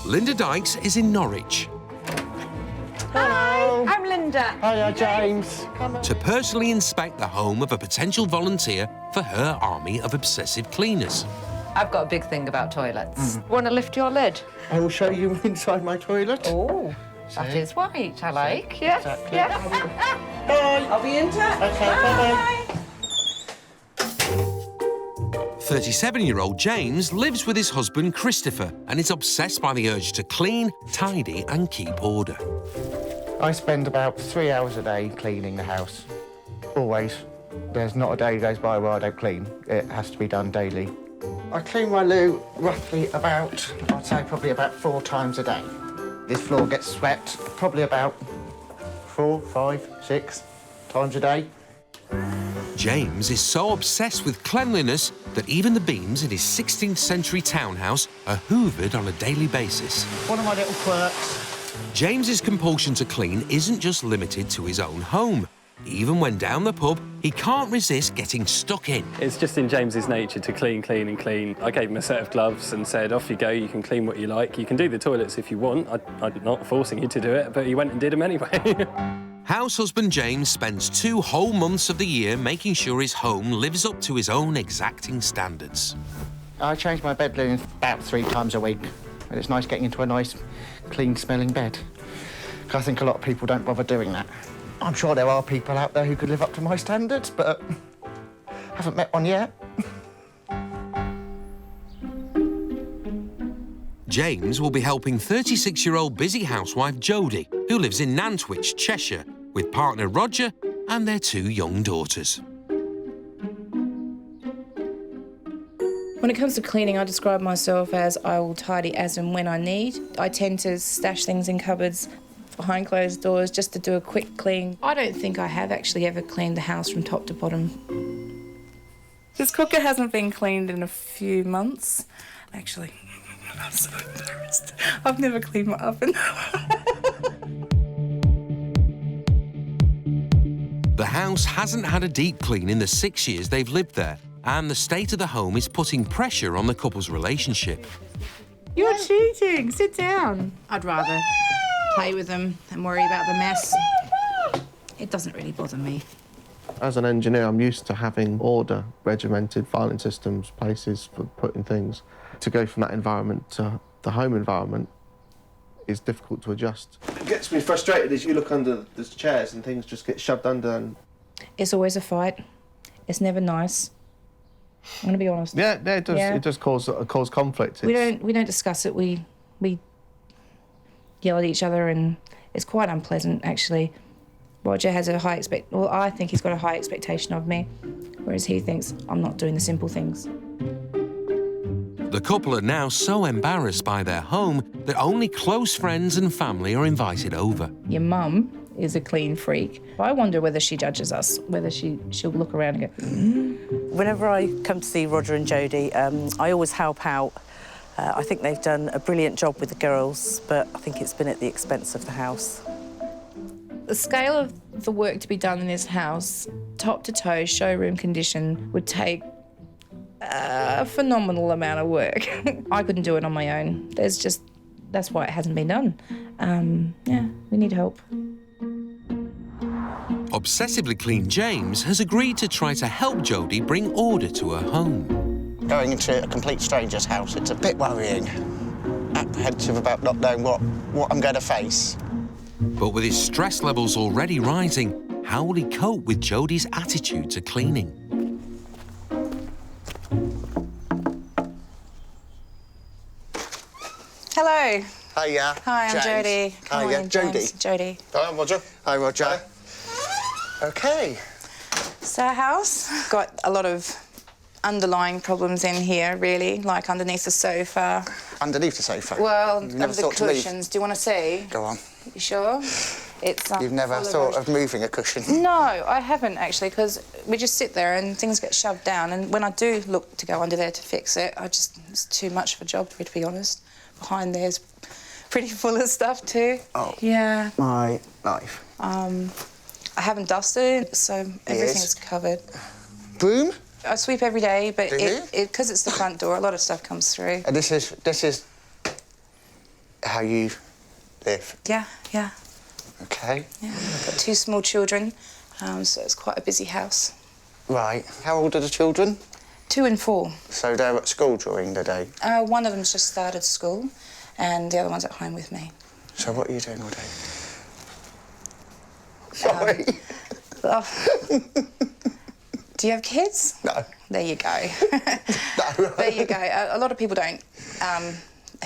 Linda Dykes is in Norwich. Hello. Hi, I'm Linda. Hiya, James. Come on. To personally inspect the home of a potential volunteer for her army of obsessive cleaners. I've got a big thing about toilets. Want to lift your lid? I will show you inside my toilet. Oh, that is white, I like. Yeah, Exactly. yeah. Bye. I'll be in touch. Okay, bye-bye. 37-year-old James lives with his husband Christopher and is obsessed by the urge to clean, tidy and keep order. I spend about 3 hours a day cleaning the house. Always. There's not a day goes by where I don't clean. It has to be done daily. I clean my loo roughly about, I'd say probably about 4 times a day. This floor gets swept probably about 4, 5, 6 times a day. James is so obsessed with cleanliness that even the beams in his 16th century townhouse are hoovered on a daily basis. One of my little quirks. James's compulsion to clean isn't just limited to his own home. Even when down the pub, he can't resist getting stuck in. It's just in James's nature to clean, clean and clean. I gave him a set of gloves and said, off you go, you can clean what you like. You can do the toilets if you want. I'm not forcing you to do it, but he went and did them anyway. House husband James spends 2 whole months of the year making sure his home lives up to his own exacting standards. I change my bed linen about 3 times a week. And it's nice getting into a nice, clean-smelling bed. I think a lot of people don't bother doing that. I'm sure there are people out there who could live up to my standards, but haven't met one yet. James will be helping 36-year-old busy housewife Jodie, who lives in Nantwich, Cheshire, with partner Roger and their 2 young daughters. When it comes to cleaning, I describe myself as I will tidy as and when I need. I tend to stash things in cupboards behind closed doors just to do a quick clean. I don't think I have actually ever cleaned the house from top to bottom. This cooker hasn't been cleaned in a few months. Actually, I'm so embarrassed. I've never cleaned my oven. The house hasn't had a deep clean in the 6 years they've lived there, and the state of the home is putting pressure on the couple's relationship. You're cheating. Sit down. I'd rather play with them and worry about the mess. It doesn't really bother me. As an engineer, I'm used to having order, regimented filing systems, places for putting things. To go from that environment to the home environment is difficult to adjust. What gets me frustrated is you look under the chairs and things just get shoved under and... It's always a fight. It's never nice. I'm gonna be honest. Yeah, it does. Yeah. It does cause conflict. We don't discuss it. We yell at each other, and it's quite unpleasant actually. Roger has a high I think he's got a high expectation of me, whereas he thinks I'm not doing the simple things. The couple are now so embarrassed by their home that only close friends and family are invited over. Your mum is a clean freak. I wonder whether she judges us, whether she'll look around and go, Whenever I come to see Roger and Jodie, I always help out. I think they've done a brilliant job with the girls, but I think it's been at the expense of the house. The scale of the work to be done in this house, top to toe, showroom condition, would take a phenomenal amount of work. I couldn't do it on my own. That's why it hasn't been done. Yeah, we need help. Obsessively clean James has agreed to try to help Jodie bring order to her home. Going into a complete stranger's house, it's a bit worrying. Apprehensive about not knowing what I'm going to face. But with his stress levels already rising, how will he cope with Jodie's attitude to cleaning? Hello. Hiya. Hi, I'm James. Jodie. Hiya, Jodie. Jodie. Hi, I'm Roger. Hi, Roger. OK. So our house got a lot of underlying problems in here, really, like underneath the sofa. Underneath the sofa? Well, You've never under the thought to move? cushions. Do you want to see? Go on. You sure? It's. You've never thought of moving a cushion? No, I haven't actually, because we just sit there and things get shoved down. And when I do look to go under there to fix it, it's too much of a job, to be honest. Behind there's pretty full of stuff too. Oh. Yeah. My life. I haven't dusted, so everything's covered. Broom? I sweep every day, but Do you? because it's the front door, a lot of stuff comes through. And this is how you live? Yeah, yeah. OK. Yeah, I've got 2 small children, so it's quite a busy house. Right. How old are the children? 2 and 4. So they're at school during the day? One of them's just started school, and the other one's at home with me. So what are you doing all day? Sorry. Do you have kids? No. There you go. No. There you go. A lot of people don't,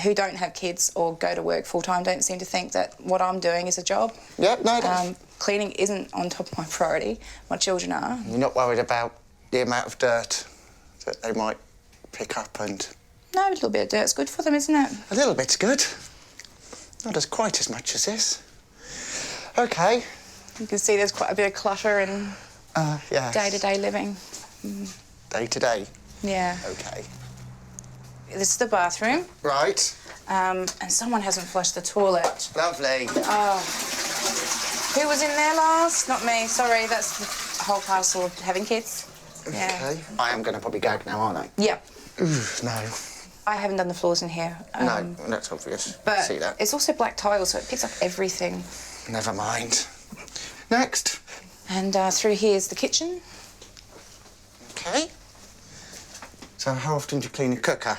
who don't have kids or go to work full-time, don't seem to think that what I'm doing is a job. Yeah, no, that's... Cleaning isn't on top of my priority. My children are. You're not worried about the amount of dirt that they might pick up and... No, a little bit of dirt's good for them, isn't it? A little bit's good. Not as quite as much as this. OK. You can see there's quite a bit of clutter in yes. day-to-day living. Day to day? Yeah. OK. This is the bathroom. Right. And someone hasn't flushed the toilet. Lovely. Who was in there last? Not me. Sorry, that's the whole parcel of having kids. Yeah. OK. I am going to probably gag now, aren't I? Yeah. No. I haven't done the floors in here. No, that's obvious. But See that. it's also black tile, so it picks up everything. Never mind. Next. And through here is the kitchen. OK. So how often do you clean your cooker?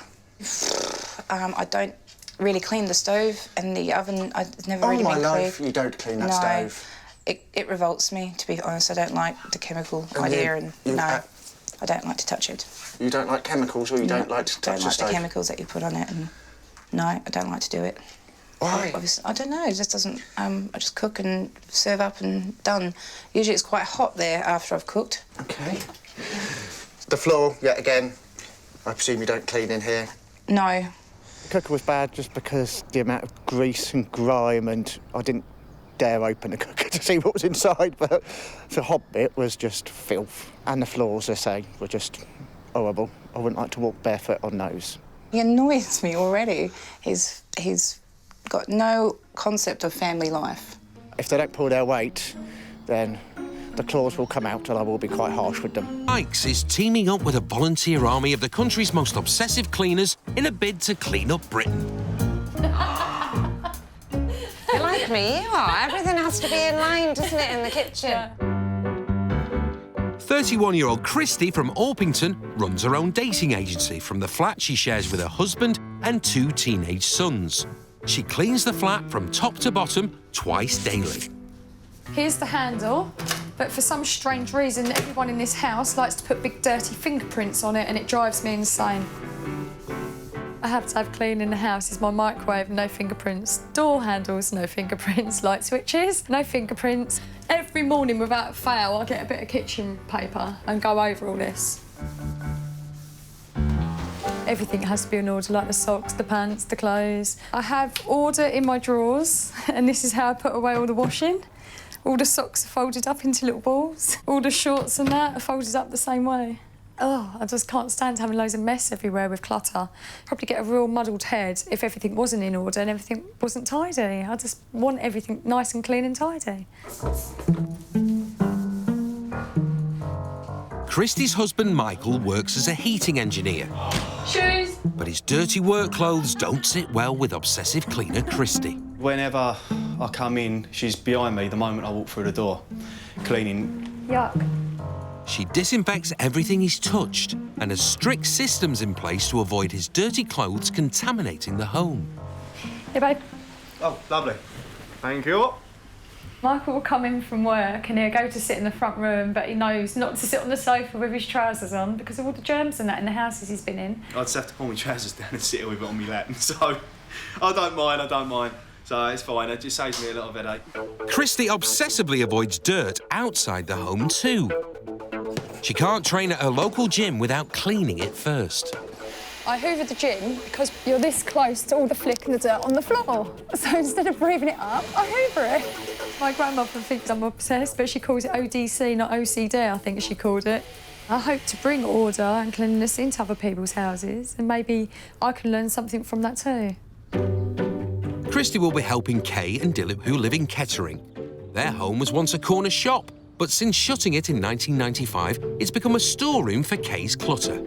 I don't really clean the stove and the oven. It's never really been cleaned. Oh, my life, you don't clean that stove. It revolts me, to be honest. I don't like the chemical idea, and no, I don't like to touch it. You don't like chemicals, or you don't like to touch the stove? Don't like the chemicals that you put on it, and no, I don't like to do it. Why? Obviously, I don't know. It just doesn't. I just cook and serve up and done. Usually, it's quite hot there after I've cooked. OK. The floor, yet again. I presume you don't clean in here? No. The cooker was bad just because the amount of grease and grime, and I didn't dare open the cooker to see what was inside, but the hob bit was just filth. And the floors, I say, were just horrible. I wouldn't like to walk barefoot on those. He annoys me already. He's got no concept of family life. If they don't pull their weight, then the claws will come out and I will be quite harsh with them. Mike's is teaming up with a volunteer army of the country's most obsessive cleaners in a bid to clean up Britain. You're like me, you are. Everything has to be in line, doesn't it, in the kitchen? 31-year-old Christy from Orpington runs her own dating agency from the flat she shares with her husband and 2 teenage sons. She cleans the flat from top to bottom twice daily. Here's the handle, but for some strange reason, everyone in this house likes to put big dirty fingerprints on it, and it drives me insane. I have to have clean in the house. Is my microwave, no fingerprints. Door handles, no fingerprints. Light switches, no fingerprints. Every morning, without fail, I get a bit of kitchen paper and go over all this. Everything has to be in order, like the socks, the pants, the clothes. I have order in my drawers, and this is how I put away all the washing. All the socks are folded up into little balls. All the shorts and that are folded up the same way. Oh, I just can't stand having loads of mess everywhere with clutter. Probably get a real muddled head if everything wasn't in order and everything wasn't tidy. I just want everything nice and clean and tidy. Christy's husband, Michael, works as a heating engineer. Shoes! But his dirty work clothes don't sit well with obsessive cleaner Christy. Whenever I come in, she's behind me the moment I walk through the door, cleaning. Yuck. She disinfects everything he's touched and has strict systems in place to avoid his dirty clothes contaminating the home. Hey, babe. Oh, lovely. Thank you. Michael will come in from work and he'll go to sit in the front room, but he knows not to sit on the sofa with his trousers on because of all the germs and that in the houses he's been in. I just have to pull my trousers down and sit with it on my lap, so I don't mind. So it's fine, it just saves me a lot of headache. Christy obsessively avoids dirt outside the home too. She can't train at her local gym without cleaning it first. I hoover the gym because you're this close to all the flick and the dirt on the floor. So instead of breathing it up, I hoover it. My grandmother thinks I'm obsessed, but she calls it ODC, not OCD, I think she called it. I hope to bring order and cleanliness into other people's houses, and maybe I can learn something from that too. Christy will be helping Kay and Dilip, who live in Kettering. Their home was once a corner shop, but since shutting it in 1995, it's become a storeroom for Kay's clutter.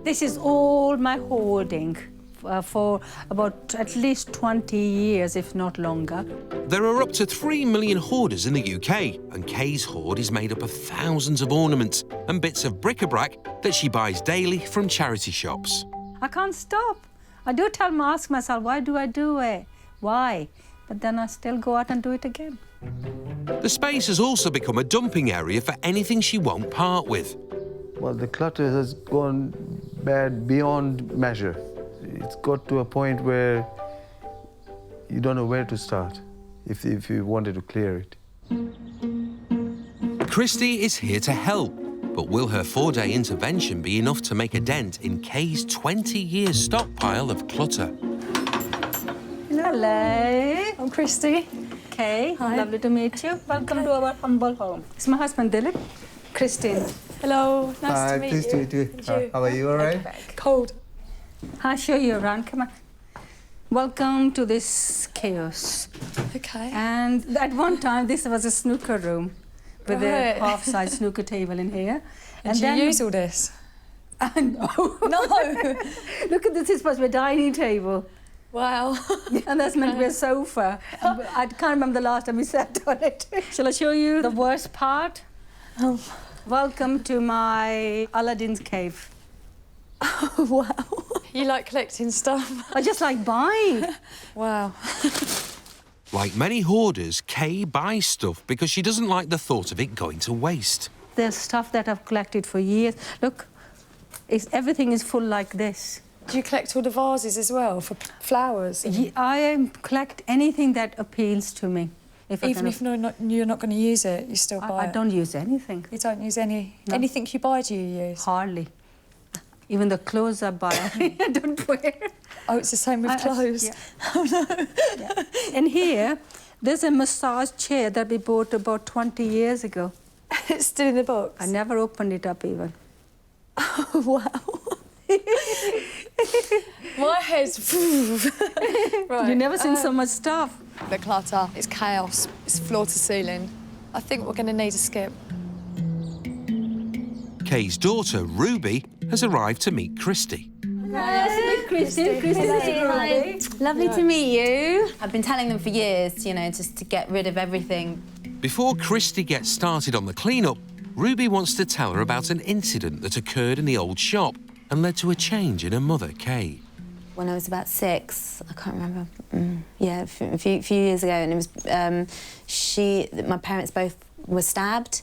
This is all my hoarding. for about at least 20 years, if not longer. There are up to 3 million hoarders in the UK, and Kay's hoard is made up of thousands of ornaments and bits of bric-a-brac that she buys daily from charity shops. I can't stop. I do ask myself, why do I do it? Why? But then I still go out and do it again. The space has also become a dumping area for anything she won't part with. Well, the clutter has gone bad beyond measure. It's got to a point where you don't know where to start if you wanted to clear it. Christy is here to help, but will her 4-day intervention be enough to make a dent in Kay's 20-year stockpile of clutter? Hello. I'm Christy. Kay, Hi. lovely to meet you. Welcome to our humble home. It's my husband, Dilip. Christine. Hello, nice to meet pleased you. to meet you. How are you, all right? Cold. I'll show you around, come on. Welcome to this chaos. Okay. And at one time, this was a snooker room with a Right. half-size snooker table in here. And do you use all this? No. No. Look at this, it's supposed to be a dining table. Wow. And that's meant to be a sofa. I can't remember the last time we sat on it. Shall I show you the worst part? Oh. Welcome to my Aladdin's cave. Oh, wow. You like collecting stuff? I just like buying. Wow. Like many hoarders, Kay buys stuff because she doesn't like the thought of it going to waste. There's stuff that I've collected for years. Look, everything is full like this. Do you collect all the vases as well for flowers? I collect anything that appeals to me. Even if you're not going to use it, you still buy it? I don't use anything. You don't use anything you buy, do you use? Hardly. Even the clothes I buy, I don't wear. Oh, it's the same with clothes? Yeah. Oh, no. Yeah. And here, there's a massage chair that we bought about 20 years ago. It's still in the box? I never opened it up even. Oh, wow. My head's... Right. You've never seen so much stuff. The clutter, it's chaos, it's floor to ceiling. I think we're going to need a skip. Kay's daughter, Ruby, has arrived to meet Christy. Hi, Christy. Lovely to meet you. I've been telling them for years, you know, just to get rid of everything. Before Christy gets started on the clean-up, Ruby wants to tell her about an incident that occurred in the old shop and led to a change in her mother, Kay. When I was about 6, I can't remember, yeah, a few years ago, and it was, my parents both were stabbed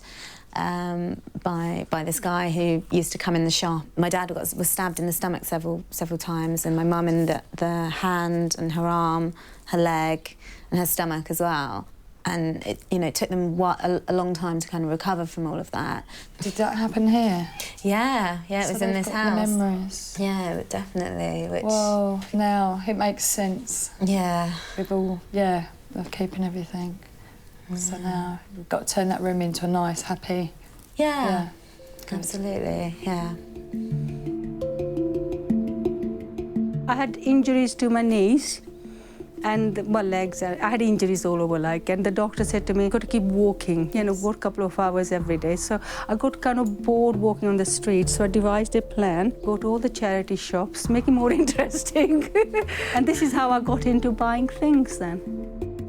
by this guy who used to come in the shop. My dad was stabbed in the stomach several times, and my mum in the hand and her arm, her leg, and her stomach as well. And it took them a long time to kind of recover from all of that. Did that happen here? Yeah, it was in this house. The memories. Yeah, definitely. Which... Whoa, now it makes sense. Yeah. With all, they're keeping everything. So now we've got to turn that room into a nice, happy... Yeah, absolutely, yeah. I had injuries to my knees and my legs. I had injuries all over, and the doctor said to me, you've got to keep walking, walk a couple of hours every day. So I got kind of bored walking on the street, so I devised a plan, go to all the charity shops, make it more interesting. And this is how I got into buying things then.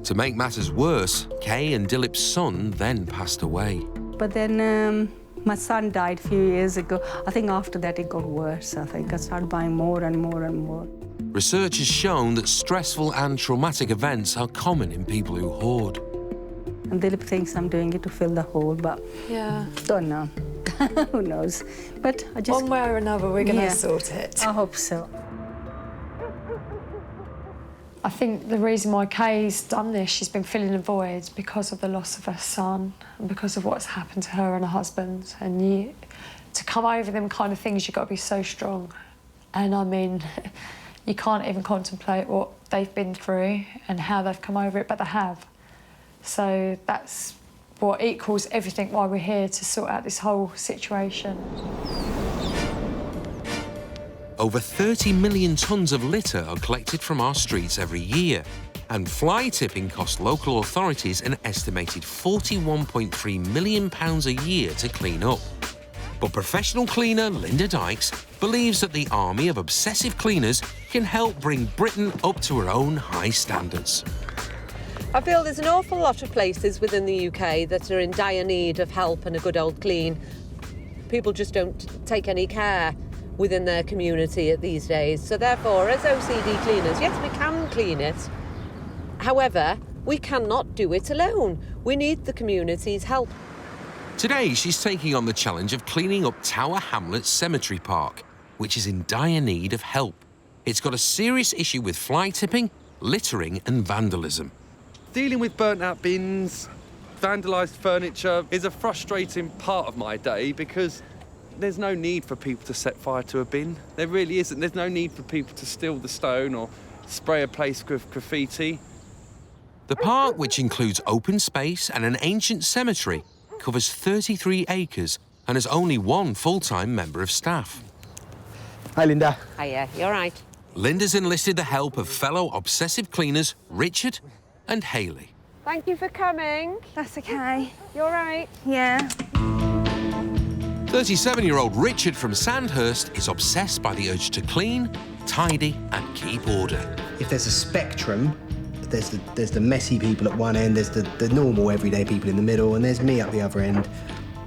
To make matters worse, Kay and Dilip's son then passed away. But then my son died a few years ago. I think after that it got worse. I think I started buying more and more and more. Research has shown that stressful and traumatic events are common in people who hoard. And Dilip thinks I'm doing it to fill the hole, but don't know. Who knows? But I just... One way or another, we're going to sort it. I hope so. I think the reason why Kay's done this, she's been filling a void because of the loss of her son and because of what's happened to her and her husband. And to come over them kind of things, you've got to be so strong. And I mean, you can't even contemplate what they've been through and how they've come over it, but they have. So that's what equals everything why we're here, to sort out this whole situation. Over 30 million tonnes of litter are collected from our streets every year, and fly tipping costs local authorities an estimated £41.3 million a year to clean up. But professional cleaner Linda Dykes believes that the army of obsessive cleaners can help bring Britain up to her own high standards. I feel there's an awful lot of places within the UK that are in dire need of help and a good old clean. People just don't take any care within their community these days. So therefore, as OCD cleaners, yes, we can clean it. However, we cannot do it alone. We need the community's help. Today, she's taking on the challenge of cleaning up Tower Hamlets Cemetery Park, which is in dire need of help. It's got a serious issue with fly tipping, littering and vandalism. Dealing with burnt-out bins, vandalised furniture is a frustrating part of my day because there's no need for people to set fire to a bin. There really isn't. There's no need for people to steal the stone or spray a place with graffiti. The park, which includes open space and an ancient cemetery, covers 33 acres and has only one full-time member of staff. Hi, Linda. Hiya, you all right? Linda's enlisted the help of fellow obsessive cleaners Richard and Hayley. Thank you for coming. That's okay. You all right? Yeah. 37-year-old Richard from Sandhurst is obsessed by the urge to clean, tidy and keep order. If there's a spectrum, there's the messy people at one end, there's the normal everyday people in the middle, and there's me at the other end.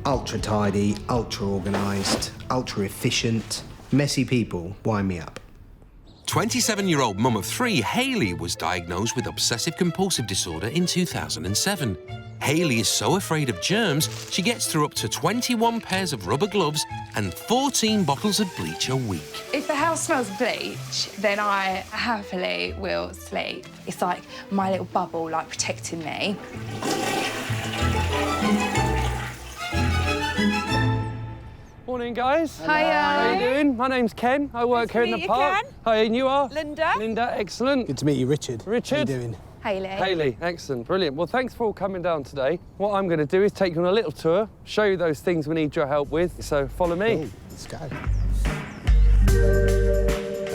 Ultra tidy, ultra organised, ultra efficient. Messy people wind me up. 27-year-old mum of 3, Hayley, was diagnosed with obsessive-compulsive disorder in 2007. Hayley is so afraid of germs, she gets through up to 21 pairs of rubber gloves and 14 bottles of bleach a week. If the house smells of bleach, then I happily will sleep. It's like my little bubble, like, protecting me. Morning, guys. Hiya. How you doing? My name's Ken. I work here in the park. Hi, and you are? Linda. Linda, excellent. Good to meet you, Richard. Richard. How you doing? Hayley. Hayley, excellent, brilliant. Well, thanks for all coming down today. What I'm going to do is take you on a little tour, show you those things we need your help with. So follow me. Cool. Let's go.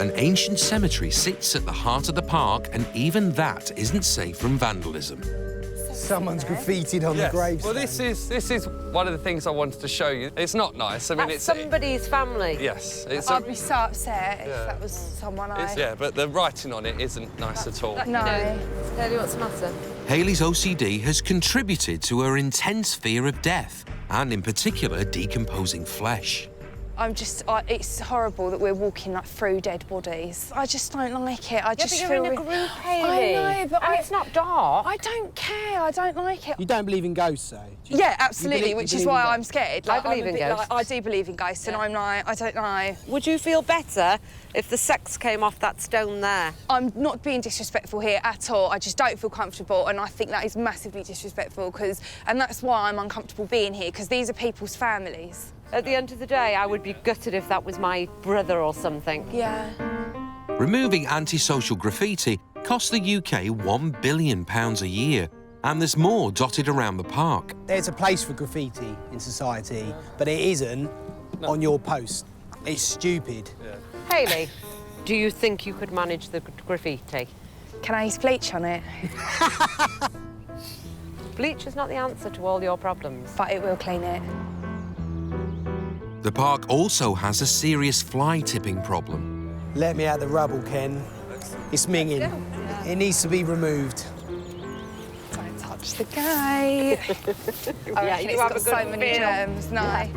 An ancient cemetery sits at the heart of the park, and even that isn't safe from vandalism. Someone's graffitied on the gravestone. Well, this is one of the things I wanted to show you. It's not nice. I mean, That's somebody's family. Yes. I'd be so upset if that was someone Yeah, but the writing on it isn't nice at all. No. Tell you what's the matter. Hayley's OCD has contributed to her intense fear of death, and in particular, decomposing flesh. It's horrible that we're walking like through dead bodies. I just don't like it. I just but feel you're in a group, Hayley. I know, but it's not dark. I don't care. I don't like it. You don't believe in ghosts, though? Yeah, absolutely, which is why I'm scared. I believe in ghosts. I do believe in ghosts, and I'm like, I don't know. Would you feel better if the sex came off that stone there? I'm not being disrespectful here at all. I just don't feel comfortable, and I think that is massively disrespectful, and that's why I'm uncomfortable being here, because these are people's families. At the end of the day, I would be gutted if that was my brother or something. Yeah. Removing antisocial graffiti costs the UK £1 billion a year, and there's more dotted around the park. There's a place for graffiti in society, but it isn't on your post. It's stupid. Hayley, do you think you could manage the graffiti? Can I use bleach on it? Bleach is not the answer to all your problems. But it will clean it. The park also has a serious fly tipping problem. Let me out the rubble, Ken. It's minging. It needs to be removed. Don't touch the guy. Yeah, you have it's a got good so many feel. germs. No.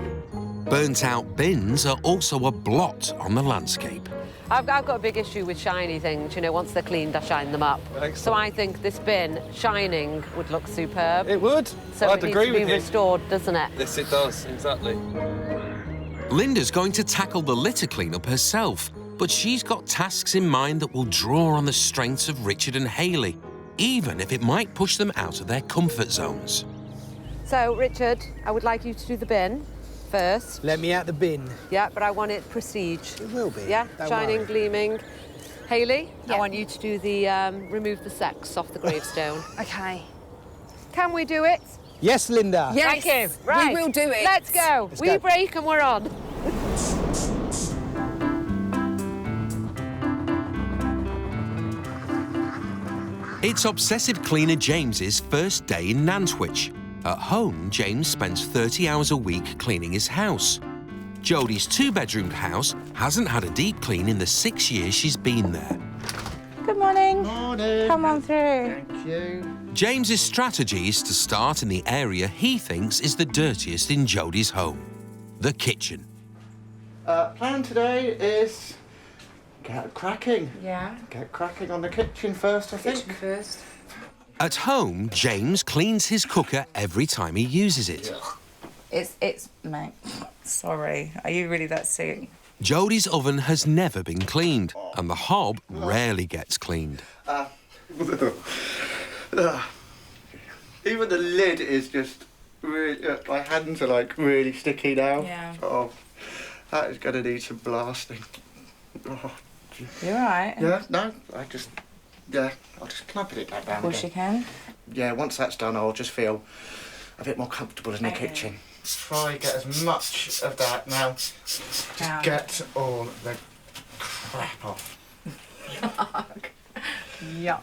Burnt-out bins are also a blot on the landscape. I've got a big issue with shiny things. You know, once they're cleaned, I shine them up. Excellent. So I think this bin, shining, would look superb. It would. So I'd it agree needs to with be you. restored, doesn't it? Yes, it does, exactly. Linda's going to tackle the litter cleanup herself, but she's got tasks in mind that will draw on the strengths of Richard and Hayley, even if it might push them out of their comfort zones. So, Richard, I would like you to do the bin first. Let me out the bin. Yeah, but I want it prestige. It will be. Yeah, Don't shining, worry. gleaming. Hayley, Yeah. I want you to do the remove the sex off the gravestone. Okay. Can we do it? Yes, Linda. Yes. Thank you. Right. We will do it. Let's go. Let's We go. break and we're on. It's obsessive cleaner James's first day in Nantwich. At home, James spends 30 hours a week cleaning his house. Jodie's two-bedroomed house hasn't had a deep clean in the 6 years she's been there. Good morning. Morning. Come on through. Thank you. James's strategy is to start in the area he thinks is the dirtiest in Jodie's home, the kitchen. Plan today is get cracking. Yeah. Get cracking on the kitchen first, I think. Kitchen first. At home, James cleans his cooker every time he uses it. It's mate. Sorry. Are you really that sick? Jodie's oven has never been cleaned, and the hob rarely gets cleaned. Even the lid is just really... my hands are, like, really sticky now. Yeah. Oh, that is going to need some blasting. Oh, You all right? yeah, no, I'll just clamping it back down. Of course you can. Yeah, once that's done, I'll just feel a bit more comfortable in the kitchen. Try and get as much of that now to get all the crap off. Yuck.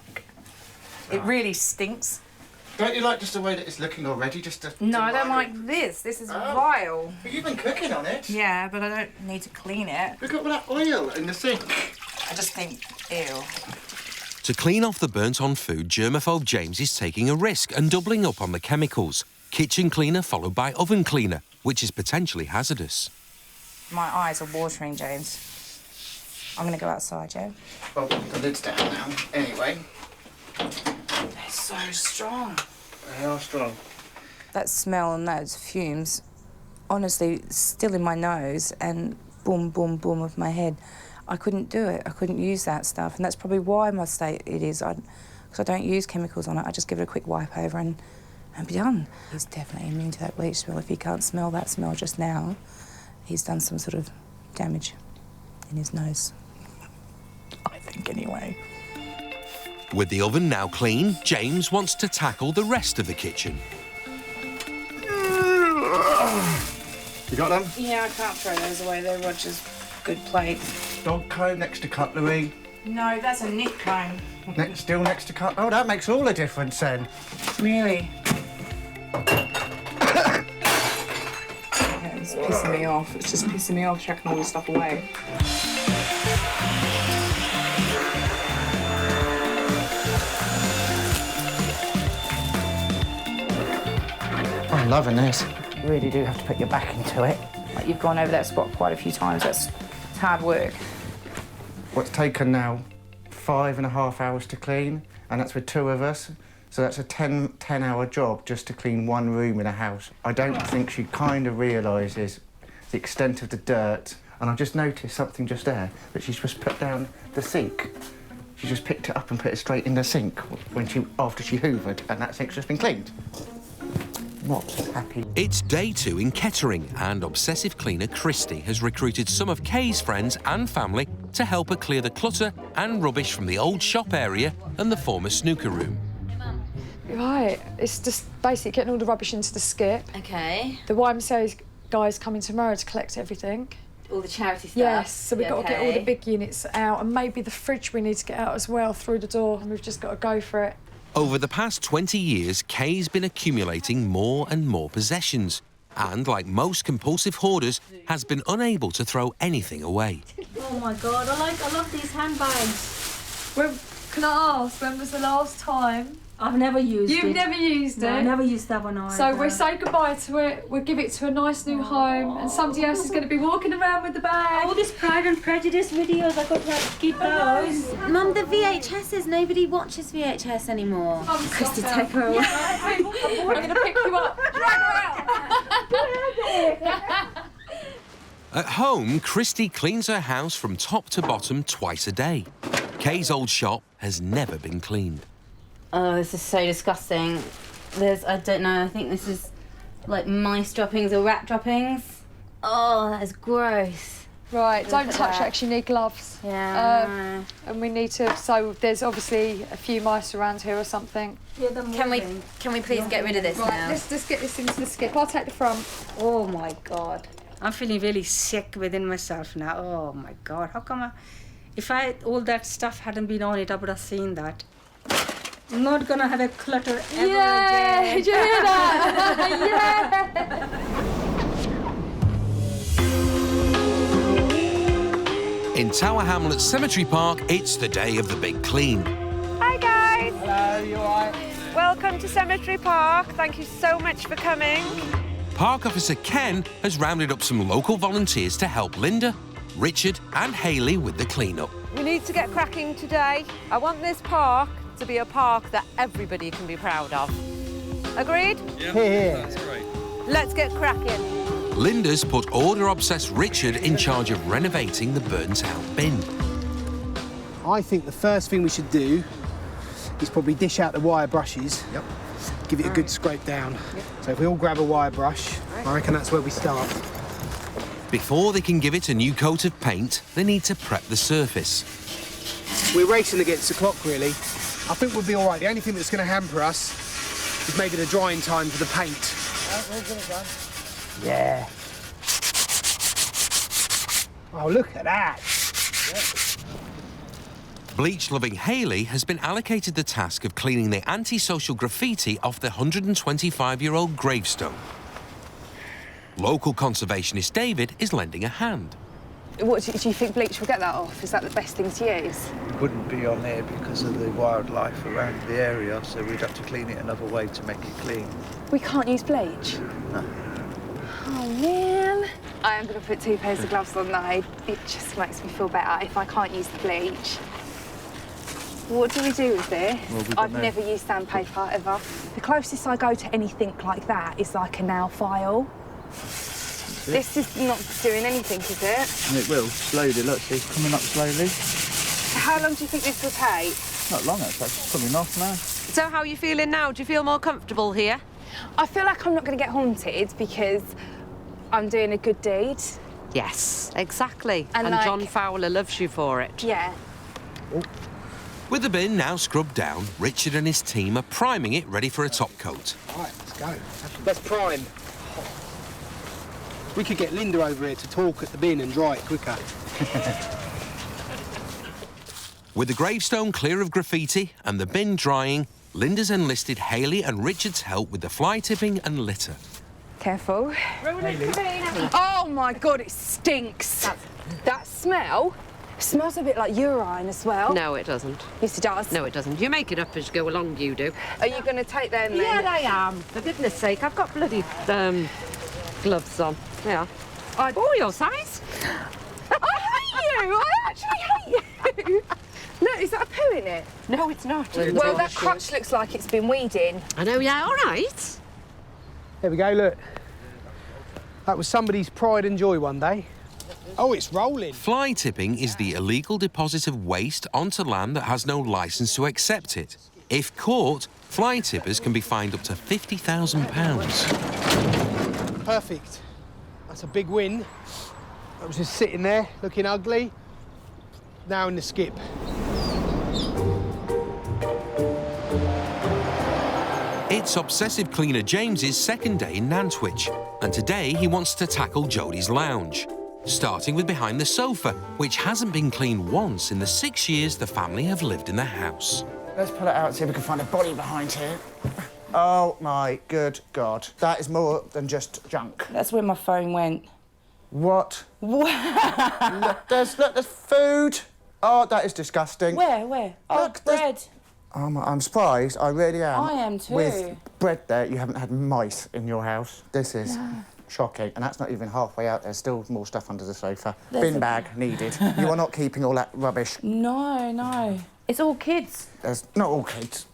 It really stinks. Don't you like just the way that it's looking already? No, I don't like this. This is vile. But you've been cooking on it. Yeah, but I don't need to clean it. We've got all that oil in the sink. I just think, ew. To clean off the burnt-on food, germaphobe James is taking a risk and doubling up on the chemicals. Kitchen cleaner followed by oven cleaner, which is potentially hazardous. My eyes are watering, James. I'm going to go outside, yeah? Well, the lid's down now, anyway. They're so strong. They are strong. That smell and those fumes, honestly, still in my nose and boom, boom, boom of my head. I couldn't do it. I couldn't use that stuff, and that's probably why my state it is. Because I don't use chemicals on it. I just give it a quick wipe over and be done. He's definitely immune to that bleach smell. If he can't smell that smell just now, he's done some sort of damage in his nose. I think, anyway. With the oven now clean, James wants to tackle the rest of the kitchen. You got them? Yeah, I can't throw those away. They're Roger's good plates. Dog comb next to cutlery. No, that's a Nick comb. Still next to cutlery. Oh, that makes all the difference then. Really? Yeah, it's pissing me off. It's just pissing me off chucking all this stuff away. I'm loving this. You really do have to put your back into it. Like, you've gone over that spot quite a few times. It's hard work. What's taken now 5.5 hours to clean, and that's with 2 of us. So that's a 10-hour job just to clean one room in a house. I don't think she kind of realises the extent of the dirt. And I've just noticed something just there, that she's just put down the sink. She just picked it up and put it straight in the sink after she hoovered, and that sink's just been cleaned. Not happy. It's day 2 in Kettering, and obsessive cleaner Christy has recruited some of Kay's friends and family to help her clear the clutter and rubbish from the old shop area and the former snooker room. Right, it's just basically getting all the rubbish into the skip. Okay. The YMCA guy's coming tomorrow to collect everything. All the charity stuff? Yes, so we've got to get all the Okay. big units out, and maybe the fridge we need to get out as well through the door, and we've just got to go for it. Over the past 20 years, Kay's been accumulating more and more possessions, and like most compulsive hoarders, has been unable to throw anything away. Oh my God, I love these handbags. Well, can I ask, when was the last time? I've never used it. You've never used it? No, I never used that one either. So we'll say goodbye to it, we'll give it to a nice new home, and somebody else is going to be walking around with the bag. All these Pride and Prejudice videos, I could keep those. Mum, the VHSs, nobody watches VHS anymore. Christy, take her away. I'm going to pick you up. Drag her out. At home, Christy cleans her house from top to bottom twice a day. Kay's old shop has never been cleaned. Oh, this is so disgusting. I don't know, I think this is like mice droppings or rat droppings. Oh, that is gross. Right, Look don't at touch that. it, 'cause you need gloves. Yeah. And we need to, so there's obviously a few mice around here or something. Yeah, Can we please get rid of this Right, now? let's just get this into the skip. I'll take the front. Oh my God. I'm feeling really sick within myself now. Oh my God, how come if all that stuff hadn't been on it, I would have seen that. I'm not gonna have a clutter ever again. Did you hear that? Yeah! In Tower Hamlets Cemetery Park, it's the day of the big clean. Hi guys. Hello, you alright? Welcome to Cemetery Park. Thank you so much for coming. Park Officer Ken has rounded up some local volunteers to help Linda, Richard and Hayley with the clean-up. We need to get cracking today. I want this park to be a park that everybody can be proud of. Agreed? Yeah, that's great. Let's get cracking. Linda's put order-obsessed Richard in charge of renovating the burnt-out bin. I think the first thing we should do is probably dish out the wire brushes. Yep. Give it a good scrape down. So if we all grab a wire brush, I reckon that's where we start. Before they can give it a new coat of paint, they need to prep the surface. We're racing against the clock, really. I think we'll be all right. The only thing that's going to hamper us is maybe the drying time for the paint. Yeah. Oh, look at that. Bleach-loving Hayley has been allocated the task of cleaning the antisocial graffiti off the 125-year-old gravestone. Local conservationist David is lending a hand. What, do you think bleach will get that off? Is that the best thing to use? Wouldn't be on there because of the wildlife around the area, so we'd have to clean it another way to make it clean. We can't use bleach? No. Oh, man. I am going to put 2 pairs of gloves on, though. It just makes me feel better if I can't use the bleach. What do we do with this? Well, I've never used sandpaper, ever. The closest I go to anything like that is like a nail file. This is not doing anything, is it? And it will, slowly. Look, see, it's coming up slowly. How long do you think this will take? Not long, it's actually coming off now. So how are you feeling now? Do you feel more comfortable here? I feel like I'm not going to get haunted because I'm doing a good deed. Yes, exactly. And And like- John Fowler loves you for it. Yeah. With the bin now scrubbed down, Richard and his team are priming it ready for a top coat. Right, let's go. Let's prime. We could get Linda over here to talk at the bin and dry it quicker. With the gravestone clear of graffiti and the bin drying, Linda's enlisted Hayley and Richard's help with the fly tipping and litter. Careful. Oh my God, it stinks. That smell smells a bit like urine as well. No, it doesn't. Yes, it does. No, it doesn't. You make it up as you go along, you do. Are you going to take them then? Yeah, I am. For goodness sake, I've got bloody gloves on. Yeah. Oh, your size. I hate you. I actually hate you. Look, is that a poo in it? No, it's not. Well, that crutch looks like it's been weeding. I know, yeah, all right. There we go, look. That was somebody's pride and joy one day. Oh, it's rolling. Fly tipping is the illegal deposit of waste onto land that has no licence to accept it. If caught, fly tippers can be fined up to £50,000. Perfect. That's a big win. I was just sitting there, looking ugly. Now in the skip. It's obsessive cleaner James's second day in Nantwich, and today he wants to tackle Jodie's lounge. Starting with behind the sofa, which hasn't been cleaned once in the 6 years the family have lived in the house. Let's pull it out and see if we can find a body behind here. Oh, my good God. That is more than just junk. That's where my phone went. What? look, there's food. Oh, that is disgusting. Where? Oh, Look, there's- bread. Oh, I'm surprised. I really am. I am too. With bread there, you haven't had mice in your house. This is shocking. And that's not even halfway out. There's still more stuff under the sofa. Bin bag needed. You are not keeping all that rubbish. No. It's all kids. There's not all kids.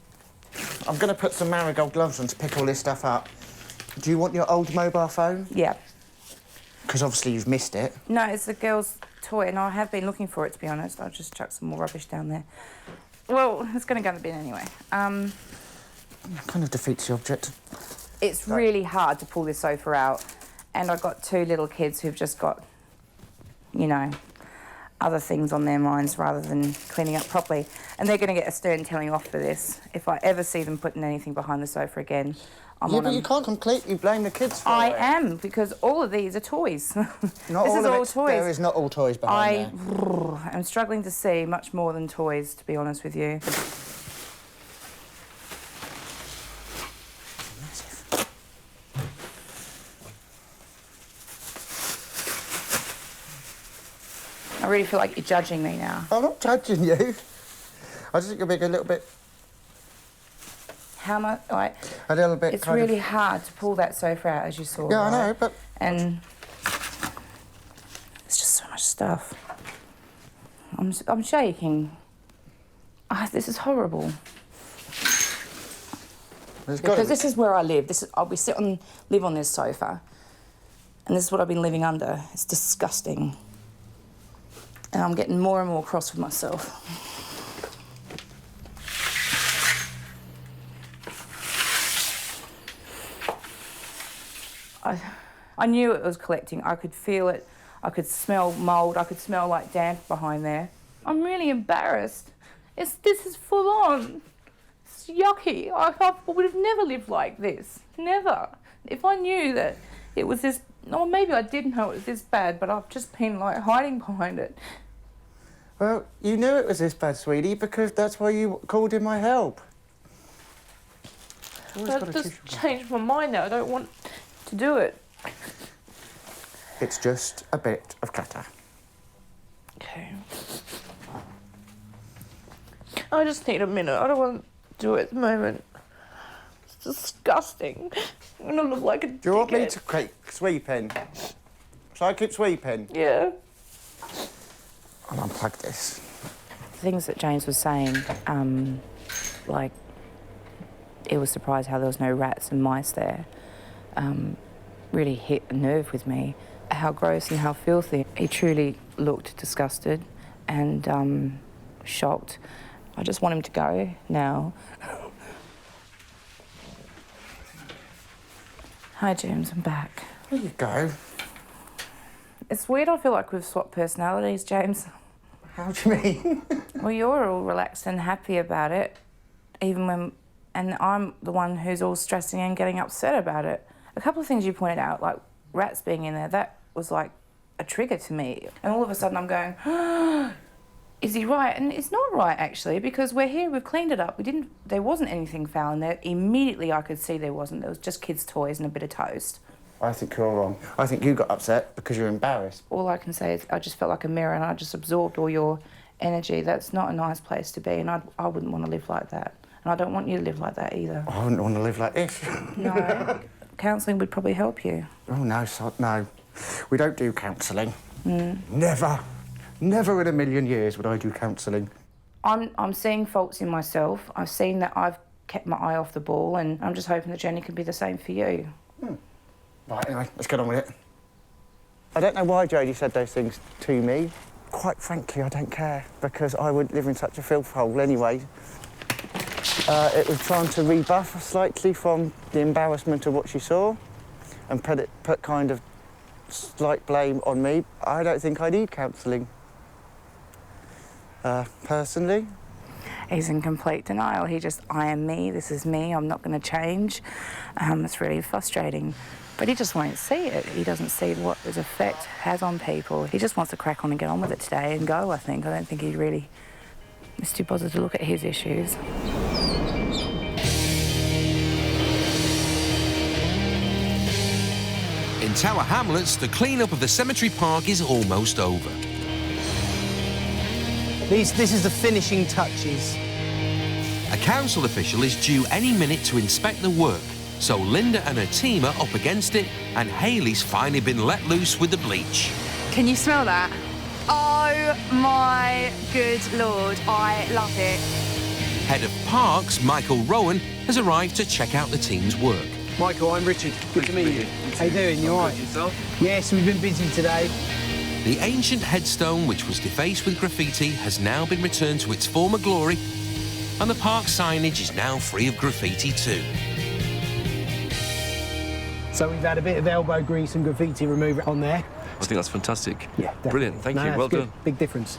I'm going to put some marigold gloves on to pick all this stuff up. Do you want your old mobile phone? Yeah. Because obviously you've missed it. No, it's the girl's toy, and I have been looking for it, to be honest. I'll just chuck some more rubbish down there. Well, it's going to go in the bin anyway. Kind of defeats the object. It's really hard to pull this sofa out, and I've got 2 little kids who've just got, you know, other things on their minds rather than cleaning up properly. And they're going to get a stern telling off for this. If I ever see them putting anything behind the sofa again, I'm on but them. you can't completely blame the kids for it. I am, because all of these are toys. Not this all is of all it. toys. There is not all toys behind there. I'm struggling to see much more than toys, to be honest with you. I really feel like you're judging me now. I'm not judging you. I just think you're being a little bit... How much, like... A little bit It's really hard to pull that sofa out, as you saw. Yeah, I right? know, but... And it's just so much stuff. I'm shaking. This is horrible. Because this is where I live. We live on this sofa, and this is what I've been living under. It's disgusting. And I'm getting more and more cross with myself. I knew it was collecting. I could feel it. I could smell mould. I could smell like damp behind there. I'm really embarrassed. This is full on. It's yucky. I would have never lived like this. Never. If I knew that it was this, or maybe I didn't know it was this bad, but I've just been like hiding behind it. Well, you knew it was this bad, sweetie, because that's why you called in my help. I've just changed my mind now. I don't want to do it. It's just a bit of clutter. Okay. I just need a minute. I don't want to do it at the moment. It's disgusting. I'm gonna look like a Do you want me to keep sweeping? Shall I keep sweeping? Yeah. I'll unplug this. Things that James was saying, like, he was surprised how there was no rats and mice there, really hit a nerve with me. How gross and how filthy. He truly looked disgusted and shocked. I just want him to go now. Hi, James, I'm back. There you go. It's weird, I feel like we've swapped personalities, James. How do you mean? Well, you're all relaxed and happy about it, even when... And I'm the one who's all stressing and getting upset about it. A couple of things you pointed out, like rats being in there, that was like a trigger to me. And all of a sudden I'm going, oh, is he right? And it's not right, actually, because we're here, we've cleaned it up. There wasn't anything foul in there. Immediately I could see there wasn't. There was just kids' toys and a bit of toast. I think you're wrong. I think you got upset because you're embarrassed. All I can say is I just felt like a mirror and I just absorbed all your energy. That's not a nice place to be, and I wouldn't want to live like that. And I don't want you to live like that either. I wouldn't want to live like this. No. Counselling would probably help you. Oh, no, no. We don't do counselling. Mm. Never in a million years would I do counselling. I'm seeing faults in myself. I've seen that I've kept my eye off the ball, and I'm just hoping that Jenny can be the same for you. Right, anyway, let's get on with it. I don't know why Jodie said those things to me. Quite frankly, I don't care, because I wouldn't live in such a filth hole anyway. It was trying to rebuff slightly from the embarrassment of what she saw and put kind of slight blame on me. I don't think I need counselling, personally. He's in complete denial. I am me, this is me, I'm not going to change. It's really frustrating. But he just won't see it. He doesn't see what his effect has on people. He just wants to crack on and get on with it today and go, I think. I don't think he really is too bothered to look at his issues. In Tower Hamlets, the clean-up of the cemetery park is almost over. This is the finishing touches. A council official is due any minute to inspect the work, so Linda and her team are up against it, and Hayley's finally been let loose with the bleach. Can you smell that? Oh my good Lord, I love it. Head of Parks, Michael Rowan, has arrived to check out the team's work. Michael, I'm Richard. Good to meet you. How you doing? You all right? Yourself? Yes, we've been busy today. The ancient headstone, which was defaced with graffiti, has now been returned to its former glory, and the park signage is now free of graffiti too. So we've had a bit of elbow grease and graffiti remover on there. I think that's fantastic. Yeah, definitely. Brilliant, thank you, well done. Big difference.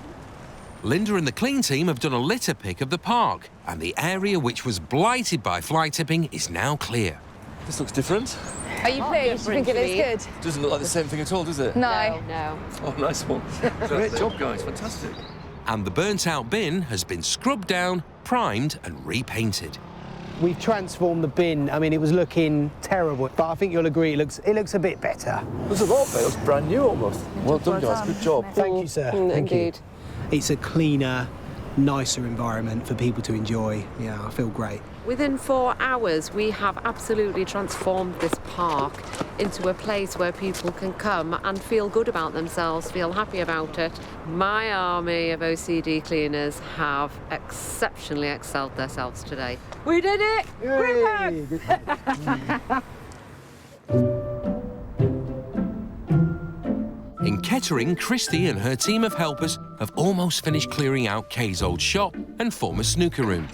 Linda and the clean team have done a litter pick of the park, and the area which was blighted by fly tipping is now clear. This looks different. Are you pleased? Do you think it looks good? Doesn't look like the same thing at all, does it? No. Oh, nice one. Great job, guys, fantastic. And the burnt-out bin has been scrubbed down, primed and repainted. We've transformed the bin. I mean, it was looking terrible, but I think you'll agree it looks a bit better. It was a lot better. It was brand new almost. Well done, guys. Good job. Thank you, sir. Thank you. It's a cleaner, nicer environment for people to enjoy. Yeah, I feel great. Within 4 hours, we have absolutely transformed this park into a place where people can come and feel good about themselves, feel happy about it. My army of OCD cleaners have exceptionally excelled themselves today. We did it! Group hug! In Kettering, Christy and her team of helpers have almost finished clearing out Kay's old shop and former snooker room.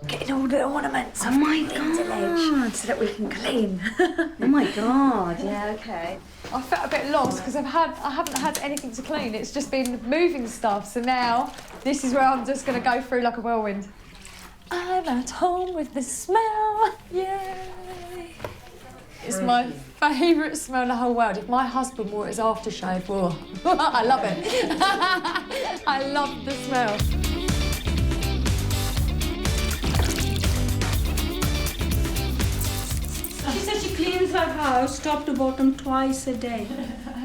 Getting all the ornaments. Oh my God, so that we can clean. Oh my God, yeah, okay. I felt a bit lost because I haven't had anything to clean. It's just been moving stuff. So now this is where I'm just going to go through like a whirlwind. I'm at home with the smell, yay! It's my favourite smell in the whole world. If my husband wore his aftershave, whoa, I love it. I love the smell. She said she cleans her house top to bottom twice a day.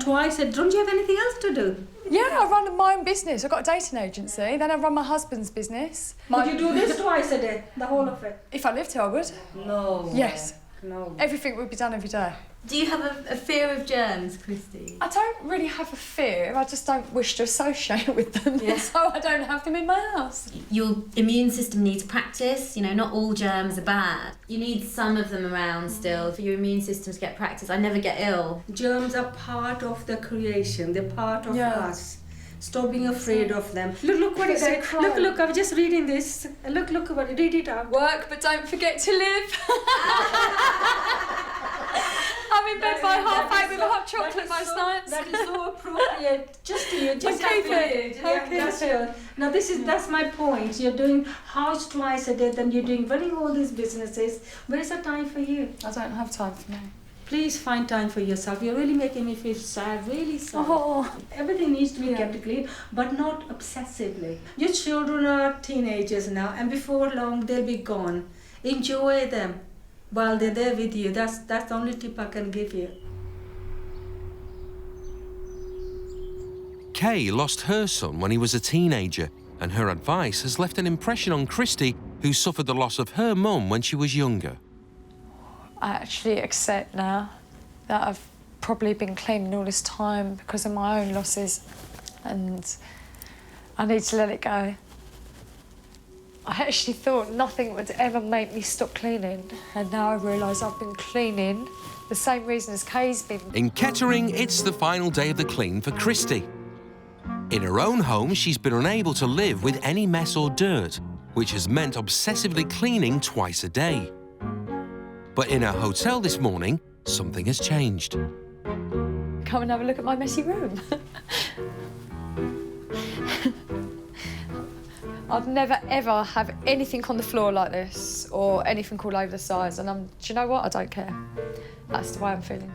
Twice a day. Don't you have anything else to do? Yeah, I run my own business. I've got a dating agency. Then I run my husband's business. Would you do this twice a day, the whole of it? If I lived here, I would. No. Yes. No. Everything would be done every day. Do you have a fear of germs, Christy? I don't really have a fear. I just don't wish to associate with them. Yeah. So I don't have them in my house. Your immune system needs practice. You know, not all germs are bad. You need some of them around still for your immune system to get practice. I never get ill. Germs are part of the creation. They're part of us. Stop being afraid of them. Look what it said. Look, I was just reading this. Look, read it out. Work, but don't forget to live. I'm in bed by 8:30 with a hot chocolate most nights. That is so appropriate. Just to you, just for you. Now that's my point. You're doing house twice a day, then you're doing running all these businesses. Where is the time for you? I don't have time for me. Please find time for yourself. You're really making me feel sad, really sad. Oh. Everything needs to be kept clean, but not obsessively. Your children are teenagers now, and before long they'll be gone. Enjoy them while they're there with you. That's the only tip I can give you. Kay lost her son when he was a teenager, and her advice has left an impression on Christy, who suffered the loss of her mum when she was younger. I actually accept now that I've probably been cleaning all this time because of my own losses, and I need to let it go. I actually thought nothing would ever make me stop cleaning, and now I realise I've been cleaning the same reason as Kay's been. In Kettering, it's the final day of the clean for Christy. In her own home, she's been unable to live with any mess or dirt, which has meant obsessively cleaning twice a day. But in her hotel this morning, something has changed. Come and have a look at my messy room. I'd never, ever have anything on the floor like this or anything all over the sides, and do you know what? I don't care. That's the way I'm feeling.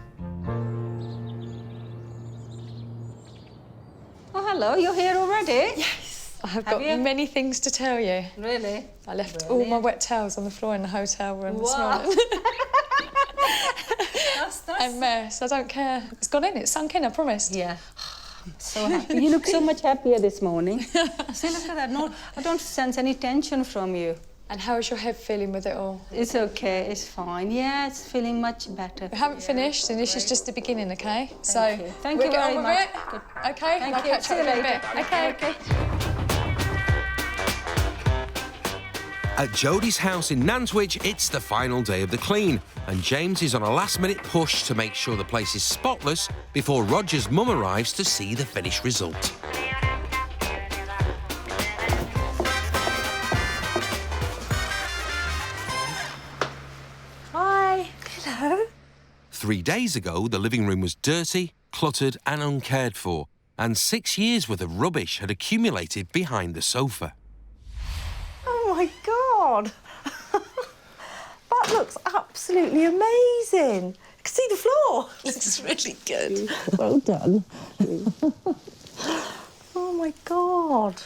Oh, hello, you're here already? Yes. I have got many things to tell you. Really? I left all my wet towels on the floor in the hotel room this morning. That's a mess. I don't care. It's gone in. It's sunk in, I promised. Yeah. So happy. You look so much happier this morning. See, look at that. No, I don't sense any tension from you. And how is your head feeling with it all? It's okay. It's fine. Yeah, it's feeling much better. We haven't finished, and this is just the beginning, okay? Thank you. Thank you very much. Okay? Thank I'll you. catch See up you in a later. bit. Okay. At Jodie's house in Nantwich, it's the final day of the clean, and James is on a last-minute push to make sure the place is spotless before Roger's mum arrives to see the finished result. Hi. Hello. 3 days ago, the living room was dirty, cluttered and uncared for, and 6 years' worth of rubbish had accumulated behind the sofa. Oh my God! That looks absolutely amazing. You can see the floor. It's really good. Well done. Oh my God.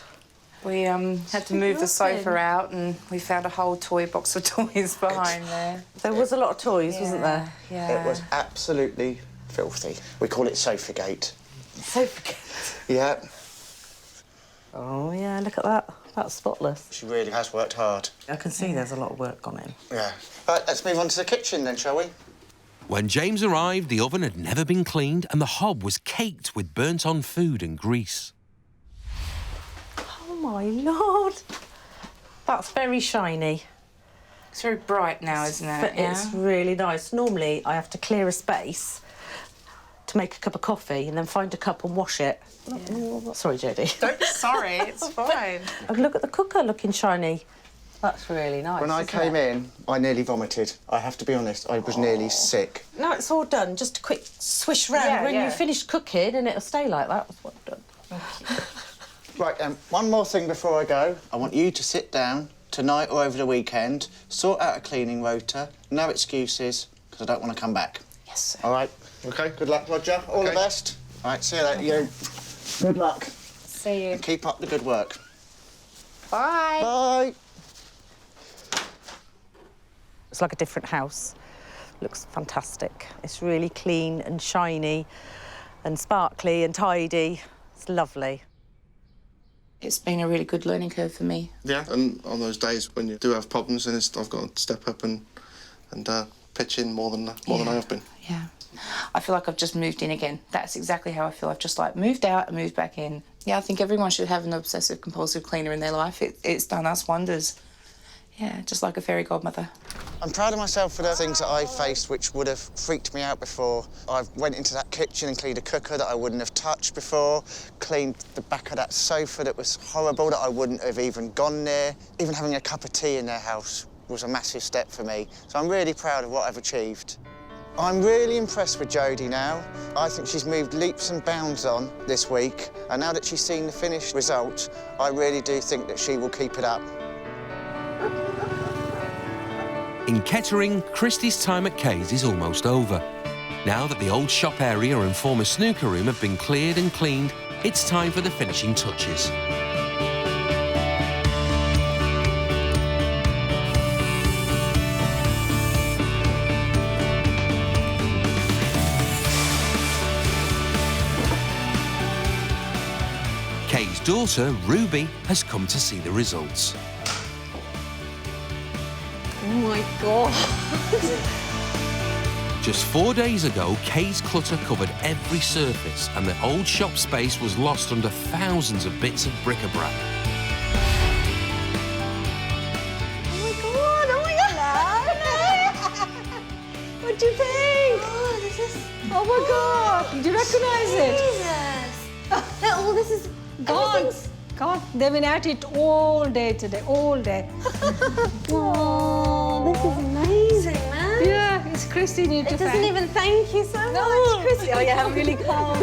We had to move the sofa out and we found a whole toy box of toys behind there. There was a lot of toys, wasn't there? Yeah. It was absolutely filthy. We call it Sofagate. Sofagate? Yeah. Oh, yeah, look at that. That's spotless. She really has worked hard. I can see there's a lot of work gone in. Yeah. Right, let's move on to the kitchen then, shall we? When James arrived, the oven had never been cleaned and the hob was caked with burnt-on food and grease. Oh, my Lord. That's very shiny. It's very bright now, isn't it? But it's really nice. Normally, I have to clear a space to make a cup of coffee and then find a cup and wash it. Yeah. Sorry, Jodie. Don't be sorry, it's fine. And look at the cooker looking shiny. That's really nice. When I came in, I nearly vomited. I have to be honest, I was nearly sick. No, it's all done. Just a quick swish round. Yeah, when yeah. you finish cooking and it'll stay like that, that's what I've done. Right, one more thing before I go. I want you to sit down tonight or over the weekend, sort out a cleaning rota, no excuses, because I don't want to come back. Yes, sir. All right? OK. Good luck, Roger. All the best. All right, see you later, you. Good luck. See you. And keep up the good work. Bye. Bye. It's like a different house. Looks fantastic. It's really clean and shiny and sparkly and tidy. It's lovely. It's been a really good learning curve for me. Yeah, and on those days when you do have problems, then I've got to step up and pitch in more than I have been. Yeah. I feel like I've just moved in again. That's exactly how I feel. I've just, like, moved out and moved back in. Yeah, I think everyone should have an obsessive-compulsive cleaner in their life. It's done us wonders. Yeah, just like a fairy godmother. I'm proud of myself for the things that I faced which would have freaked me out before. I went into that kitchen and cleaned a cooker that I wouldn't have touched before, cleaned the back of that sofa that was horrible, that I wouldn't have even gone near. Even having a cup of tea in their house was a massive step for me. So I'm really proud of what I've achieved. I'm really impressed with Jodie now. I think she's moved leaps and bounds on this week, and now that she's seen the finished result, I really do think that she will keep it up. In Kettering, Christie's time at Kay's is almost over. Now that the old shop area and former snooker room have been cleared and cleaned, it's time for the finishing touches. Kay's daughter, Ruby, has come to see the results. Oh my God. Just 4 days ago, Kay's clutter covered every surface and the old shop space was lost under thousands of bits of bric-a-brac. Oh my God, oh my God. What do you think? Oh, this is... Oh my God! Did you recognise it? Jesus. All this is God, God, they've been at it all day today, all day. Oh, this is amazing, man. Yeah, it's Christy need to It doesn't thank. even thank you so much, Christy. Oh yeah, I'm really calm.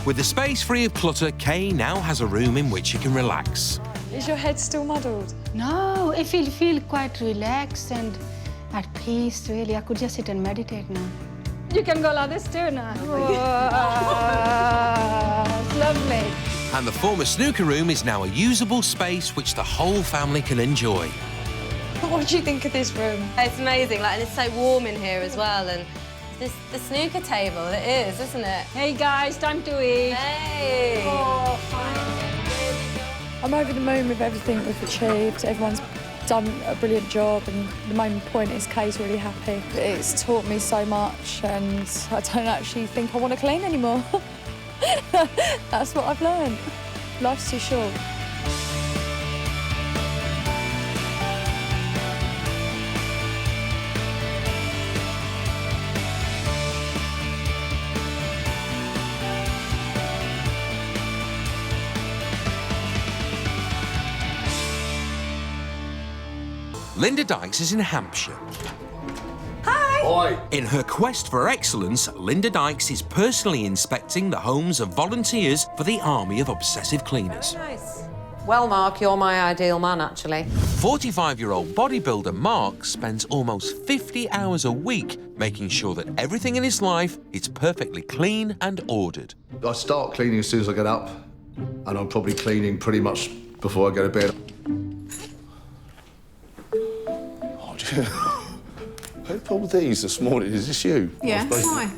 With the space free of clutter, Kay now has a room in which she can relax. Is your head still muddled? No, I feel quite relaxed and at peace, really. I could just sit and meditate now. You can go like this too now. Oh, it's lovely. And the former snooker room is now a usable space which the whole family can enjoy. What do you think of this room? It's amazing, like, and it's so warm in here as well, and the snooker table, it is, isn't it? Hey guys, time to eat. Hey! Oh, I'm over the moon with everything we've achieved. Everyone's done a brilliant job, and the main point is Kay's really happy. It's taught me so much, and I don't actually think I want to clean anymore. That's what I've learned. Life's too short. Linda Dykes is in Hampshire. Oi. In her quest for excellence, Linda Dykes is personally inspecting the homes of volunteers for the Army of Obsessive Cleaners. Nice. Well, Mark, you're my ideal man, actually. 45-year-old bodybuilder Mark spends almost 50 hours a week making sure that everything in his life is perfectly clean and ordered. I start cleaning as soon as I get up, and I'm probably cleaning pretty much before I go to bed. Oh, who pulled these this morning? Is this you? Yeah, why?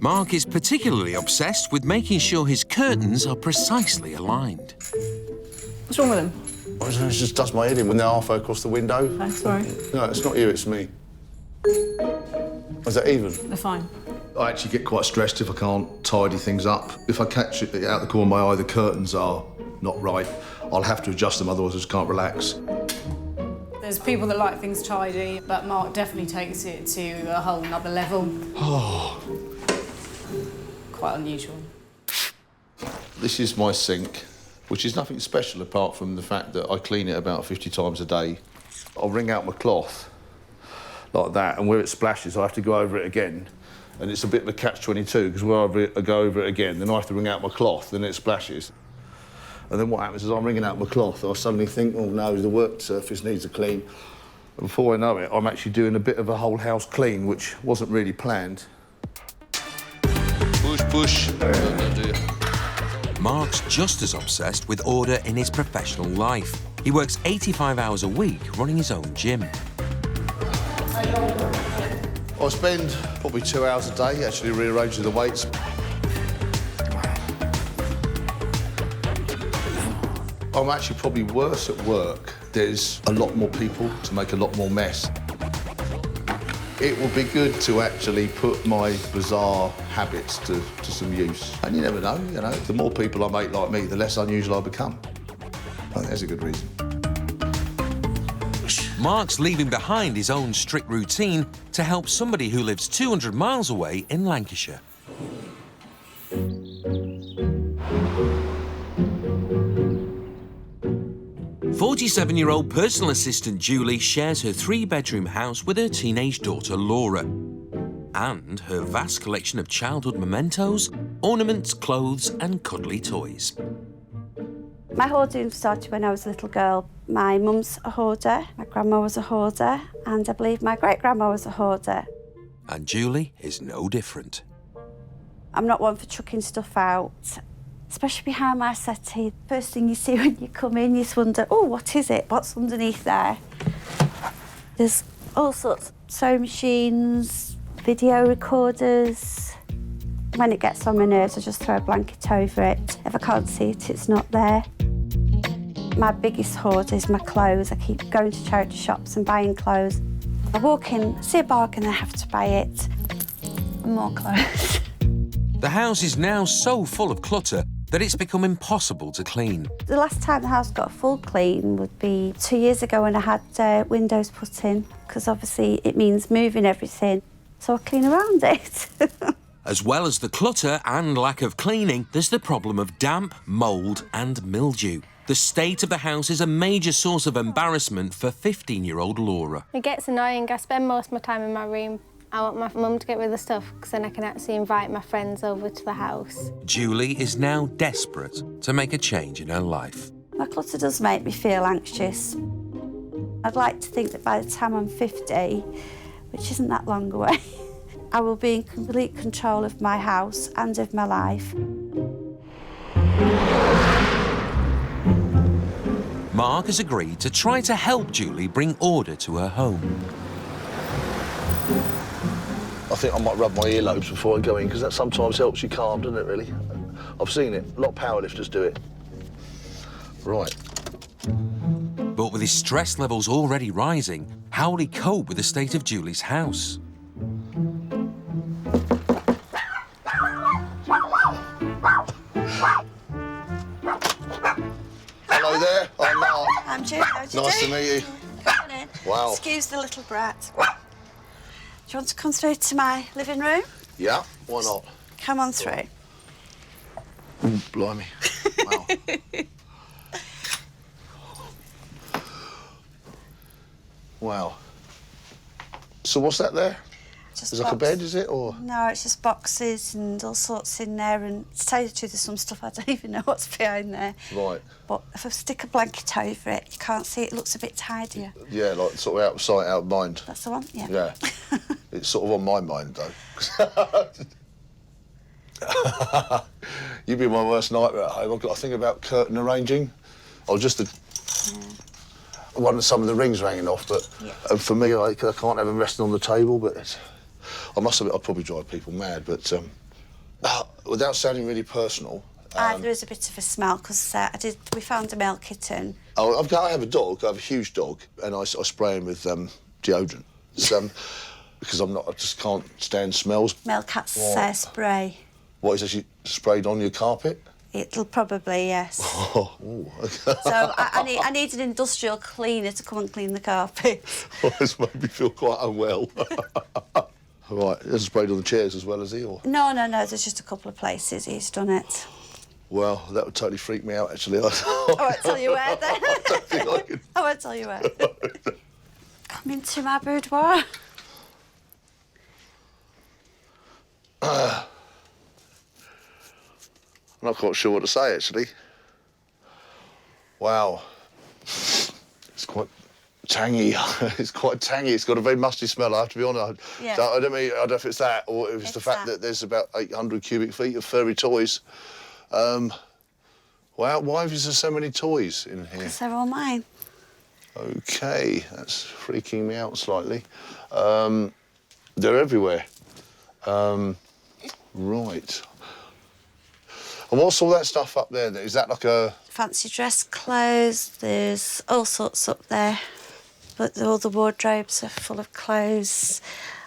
Mark is particularly obsessed with making sure his curtains are precisely aligned. What's wrong with them? I don't know, it just does my head in when they're halfway across the window. Okay, sorry. No, it's not you, it's me. Is that even? They're fine. I actually get quite stressed if I can't tidy things up. If I catch it out the corner of my eye, the curtains are not right, I'll have to adjust them, otherwise I just can't relax. There's people that like things tidy, but Mark definitely takes it to a whole nother level. Oh. Quite unusual. This is my sink, which is nothing special apart from the fact that I clean it about 50 times a day. I'll wring out my cloth like that, and where it splashes, I have to go over it again. And it's a bit of a catch-22, because where I go over it again, then I have to wring out my cloth, then it splashes. And then what happens is I'm wringing out my cloth, I suddenly think, oh no, the work surface needs a clean. And before I know it, I'm actually doing a bit of a whole house clean, which wasn't really planned. Push, push. Mark's just as obsessed with order in his professional life. He works 85 hours a week running his own gym. I spend probably 2 hours a day actually rearranging the weights. I'm actually probably worse at work. There's a lot more people to make a lot more mess. It would be good to actually put my bizarre habits to some use. And you never know, you know, the more people I make like me, the less unusual I become. I think that's a good reason. Mark's leaving behind his own strict routine to help somebody who lives 200 miles away in Lancashire. 47-year-old personal assistant Julie shares her 3-bedroom house with her teenage daughter Laura and her vast collection of childhood mementos, ornaments, clothes and cuddly toys. My hoarding started when I was a little girl. My mum's a hoarder, my grandma was a hoarder, and I believe my great-grandma was a hoarder. And Julie is no different. I'm not one for chucking stuff out, especially behind my settee. First thing you see when you come in, you just wonder, oh, what is it? What's underneath there? There's all sorts of sewing machines, video recorders. When it gets on my nerves, I just throw a blanket over it. If I can't see it, it's not there. My biggest hoard is my clothes. I keep going to charity shops and buying clothes. I walk in, see a bargain, I have to buy it. And more clothes. The house is now so full of clutter that it's become impossible to clean. The last time the house got a full clean would be 2 years ago when I had windows put in, because obviously it means moving everything. So I clean around it. As well as the clutter and lack of cleaning, there's the problem of damp, mould and mildew. The state of the house is a major source of embarrassment for 15-year-old Laura. It gets annoying. I spend most of my time in my room. I want my mum to get rid of the stuff because then I can actually invite my friends over to the house. Julie is now desperate to make a change in her life. My clutter does make me feel anxious. I'd like to think that by the time I'm 50, which isn't that long away, I will be in complete control of my house and of my life. Mark has agreed to try to help Julie bring order to her home. I think I might rub my earlobes before I go in, because that sometimes helps you calm, doesn't it, really? I've seen it. A lot of powerlifters do it. Right. But with his stress levels already rising, how will he cope with the state of Julie's house? Hello there, I'm Mark. I'm Julie. How do you Nice do? to meet you. Come on in. Wow. Excuse the little brat. Do you want to come through to my living room? Yeah, why not? Come on through. Ooh, blimey. Wow. Wow. So what's that there? Just Is it like a bed, is it, or? No, it's just boxes and all sorts in there, and to tell you the truth, there's some stuff I don't even know what's behind there. Right. But if I stick a blanket over it, you can't see it, it looks a bit tidier. Yeah, like sort of out of sight, out of mind. That's the one, yeah. Yeah. It's sort of on my mind, though. You'd be my worst nightmare at home. I've got to think about curtain arranging. Or just some of the rings hanging off, but for me, I can't have them resting on the table, but I must admit, I'd probably drive people mad, but without sounding really personal... there is a bit of a smell, because we found a male kitten. Oh, I have a dog, I have a huge dog, and I spray him with deodorant. Because I just can't stand smells. Male cat's spray. What, is actually sprayed on your carpet? It'll probably, yes. Oh, okay. So I need an industrial cleaner to come and clean the carpet. Oh, this made me feel quite unwell. Right, has he sprayed on the chairs as well as he, or? No, there's just a couple of places he's done it. Well, that would totally freak me out, actually. I won't tell you where, then. I don't think I can. I won't tell you where. Come into my boudoir. I'm not quite sure what to say, actually. Wow. It's quite tangy. It's quite tangy. It's got a very musty smell, I have to be honest. Yeah. So I don't know if it's that or if it's the fact that there's about 800 cubic feet of furry toys. Wow, why is there so many toys in here? Because they're all mine. OK, that's freaking me out slightly. They're everywhere. Right. And what's all that stuff up there then? Is that like a... Fancy dress clothes, there's all sorts up there. But all the wardrobes are full of clothes.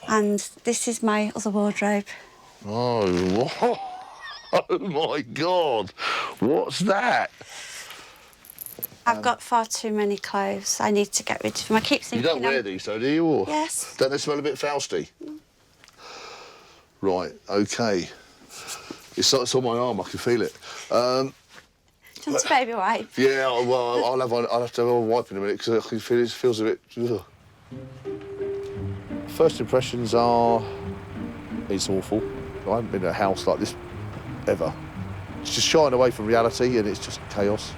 And this is my other wardrobe. Oh, oh my God. What's that? I've got far too many clothes. I need to get rid of them. I keep thinking... You don't wear these, though, do you? Or... Yes. Don't they smell a bit Fausty? Right, OK. It's on my arm, I can feel it. Do you want a baby wipe? Yeah, well, I'll have to have a wipe in a minute because I can feel it feels a bit... Ugh. First impressions are... It's awful. I haven't been in a house like this ever. It's just shying away from reality and it's just chaos.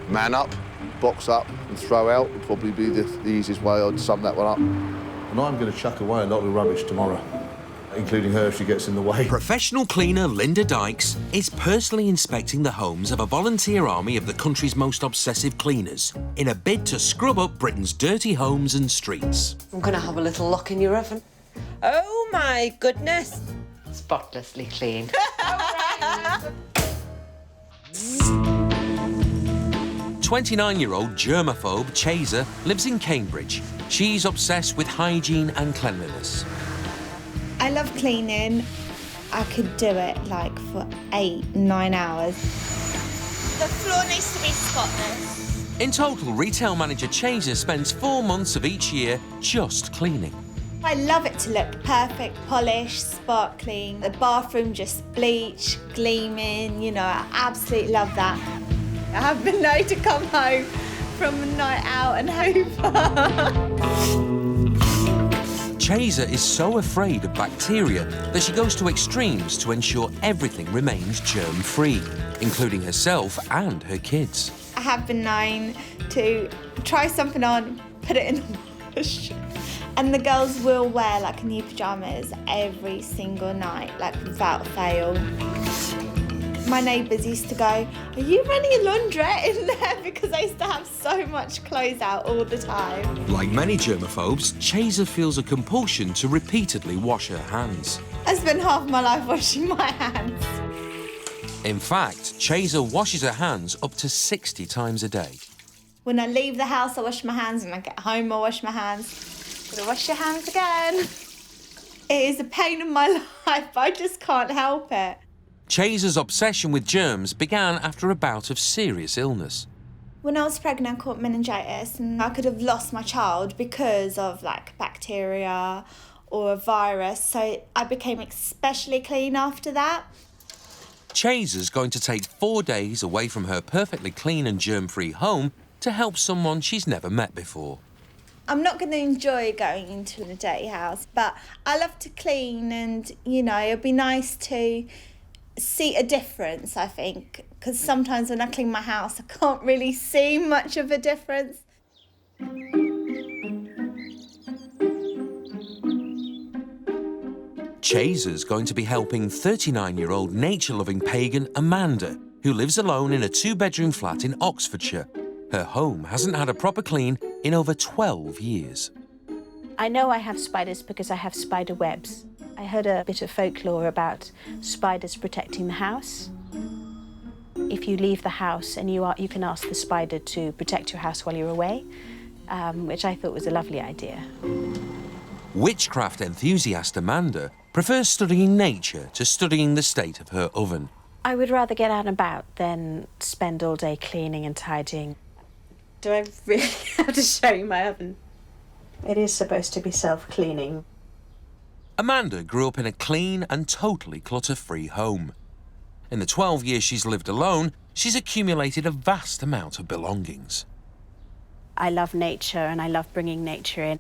Man up, box up and throw out would probably be the easiest way I'd sum that one up. And I'm going to chuck away a lot of rubbish tomorrow, including her if she gets in the way. Professional cleaner Linda Dykes is personally inspecting the homes of a volunteer army of the country's most obsessive cleaners in a bid to scrub up Britain's dirty homes and streets. I'm going to have a little look in your oven. Oh, my goodness. Spotlessly clean. 29-year-old germaphobe Chaser lives in Cambridge. She's obsessed with hygiene and cleanliness. I love cleaning. I could do it like for 8-9 hours. The floor needs to be spotless. In total, retail manager Chaser spends 4 months of each year just cleaning. I love it to look perfect, polished, sparkling. The bathroom just bleached, gleaming, you know, I absolutely love that. I have been known to come home from a night out and hoover. Chaser is so afraid of bacteria that she goes to extremes to ensure everything remains germ-free, including herself and her kids. I have been known to try something on, put it in the wash, and the girls will wear like new pyjamas every single night, like without fail. My neighbours used to go, "Are you running a laundrette in there?" Because I used to have so much clothes out all the time. Like many germaphobes, Chaser feels a compulsion to repeatedly wash her hands. I spent half my life washing my hands. In fact, Chaser washes her hands up to 60 times a day. When I leave the house, I wash my hands. When I get home, I wash my hands. Gonna wash your hands again. It is a pain in my life, but I just can't help it. Chaser's obsession with germs began after a bout of serious illness. When I was pregnant, I caught meningitis, and I could have lost my child because of like bacteria or a virus. So I became especially clean after that. Chaser's going to take 4 days away from her perfectly clean and germ-free home to help someone she's never met before. I'm not going to enjoy going into a dirty house, but I love to clean and, you know, it'd be nice to see a difference, I think, because sometimes when I clean my house, I can't really see much of a difference. Chaser's going to be helping 39-year-old nature-loving pagan Amanda, who lives alone in a 2-bedroom flat in Oxfordshire. Her home hasn't had a proper clean in over 12 years. I know I have spiders because I have spider webs. I heard a bit of folklore about spiders protecting the house. If you leave the house and you can ask the spider to protect your house while you're away, which I thought was a lovely idea. Witchcraft enthusiast Amanda prefers studying nature to studying the state of her oven. I would rather get out and about than spend all day cleaning and tidying. Do I really have to show you my oven? It is supposed to be self-cleaning. Amanda grew up in a clean and totally clutter-free home. In the 12 years she's lived alone, she's accumulated a vast amount of belongings. I love nature and I love bringing nature in.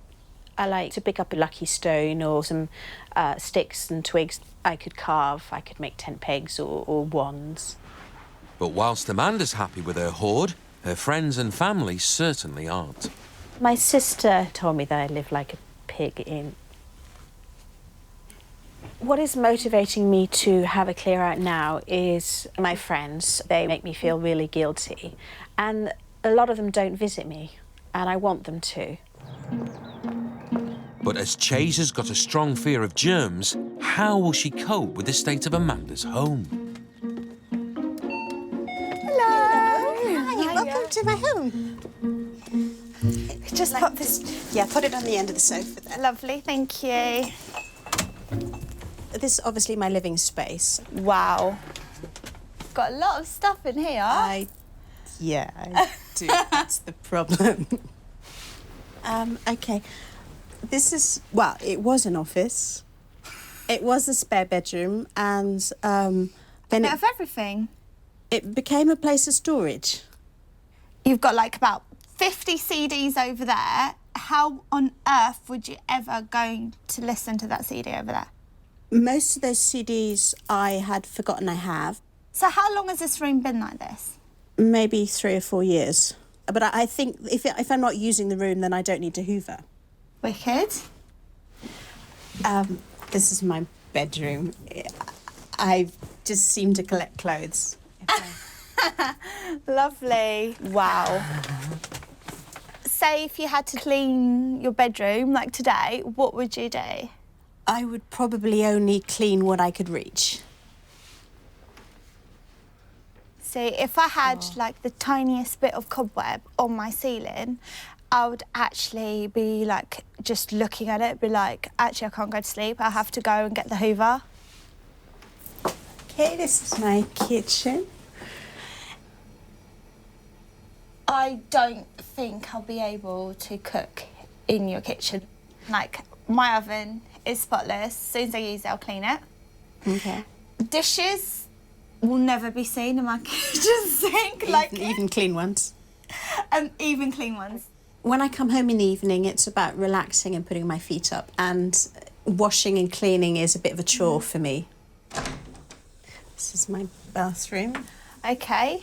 I like to pick up a lucky stone or some sticks and twigs I could carve. I could make tent pegs or wands. But whilst Amanda's happy with her hoard, her friends and family certainly aren't. My sister told me that I live like a pig in. What is motivating me to have a clear out now is my friends. They make me feel really guilty. And a lot of them don't visit me, and I want them to. But as Chaser's got a strong fear of germs, how will she cope with the state of Amanda's home? Hello. Hi, welcome to my home. Just put this... Yeah, put it on the end of the sofa there. Lovely, thank you. This is obviously my living space. Wow. Got a lot of stuff in here. Yeah, I do. That's the problem. OK. This is... Well, it was an office. It was a spare bedroom, and then a bit of everything. It became a place of storage. You've got, like, about 50 CDs over there. How on earth would you ever go to listen to that CD over there? Most of those CDs I had forgotten I have. So how long has this room been like this? Maybe 3 or 4 years. But I think if I'm not using the room, then I don't need to hoover. Wicked. This is my bedroom. I just seem to collect clothes. Lovely. Wow. Say if you had to clean your bedroom, like today, what would you do? I would probably only clean what I could reach. See, if I had, like, the tiniest bit of cobweb on my ceiling, I would actually be, like, just looking at it, be like, actually, I can't go to sleep. I have to go and get the hoover. OK, this is my kitchen. I don't think I'll be able to cook in your kitchen. Like, my oven is spotless. As soon as I use it, I'll clean it. OK. Dishes will never be seen in my kitchen sink. Even clean ones? Even clean ones. When I come home in the evening, it's about relaxing and putting my feet up, and washing and cleaning is a bit of a chore for me. This is my bathroom. OK.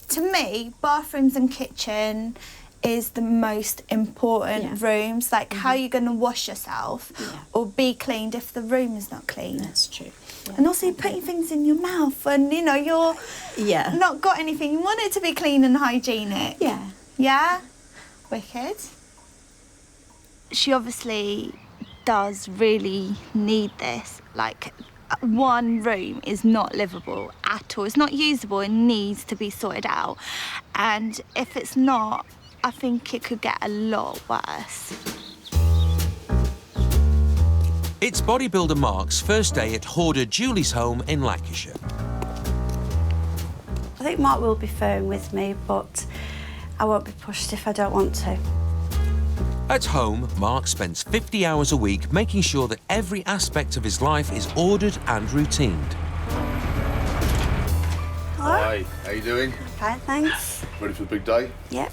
To me, bathrooms and kitchen is the most important rooms. Like, how are you going to wash yourself or be cleaned if the room is not clean? That's true. Yeah. And also, you're putting things in your mouth and, you know, you're not got anything. You want it to be clean and hygienic. Yeah. Yeah? Wicked. She obviously does really need this. Like, one room is not livable at all. It's not usable. It needs to be sorted out. And if it's not, I think it could get a lot worse. It's bodybuilder Mark's first day at Hoarder Julie's home in Lancashire. I think Mark will be firm with me, but I won't be pushed if I don't want to. At home, Mark spends 50 hours a week making sure that every aspect of his life is ordered and routined. Hello? Hi, how you doing? Fine, thanks. Ready for the big day? Yep.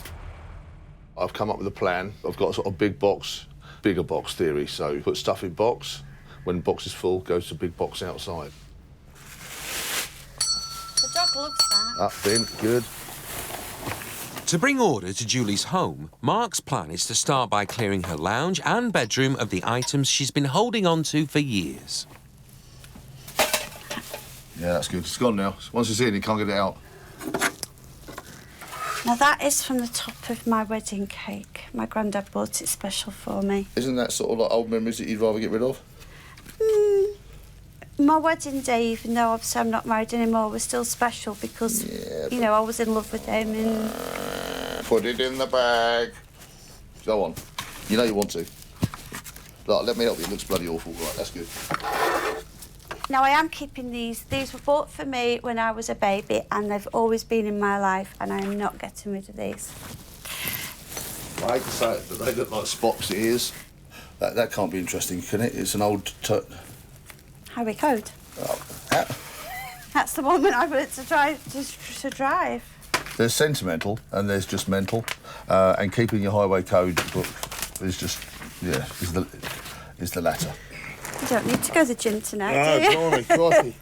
I've come up with a plan. I've got a sort of bigger box theory. So put stuff in box. When box is full, goes to big box outside. The dog loves that. Up, bin, good. To bring order to Julie's home, Mark's plan is to start by clearing her lounge and bedroom of the items she's been holding on to for years. Yeah, that's good. It's gone now. Once it's in, you can't get it out. Now that is from the top of my wedding cake. My granddad bought it special for me. Isn't that sort of like old memories that you'd rather get rid of? My wedding day, even though obviously I'm not married anymore, was still special because, you know, I was in love with him and... Put it in the bag. Go on. You know you want to. Right, let me help you. It looks bloody awful. Right, that's good. Now, I am keeping these. These were bought for me when I was a baby and they've always been in my life and I am not getting rid of these. I hate to say it, but they look like Spock's ears. That can't be interesting, can it? It's an old... Highway code. Oh, That's the one when I learned to drive. There's sentimental and there's just mental. And keeping your highway code book is just, yeah, is the latter. You don't need to go to the gym tonight, do you? Oh, crikey.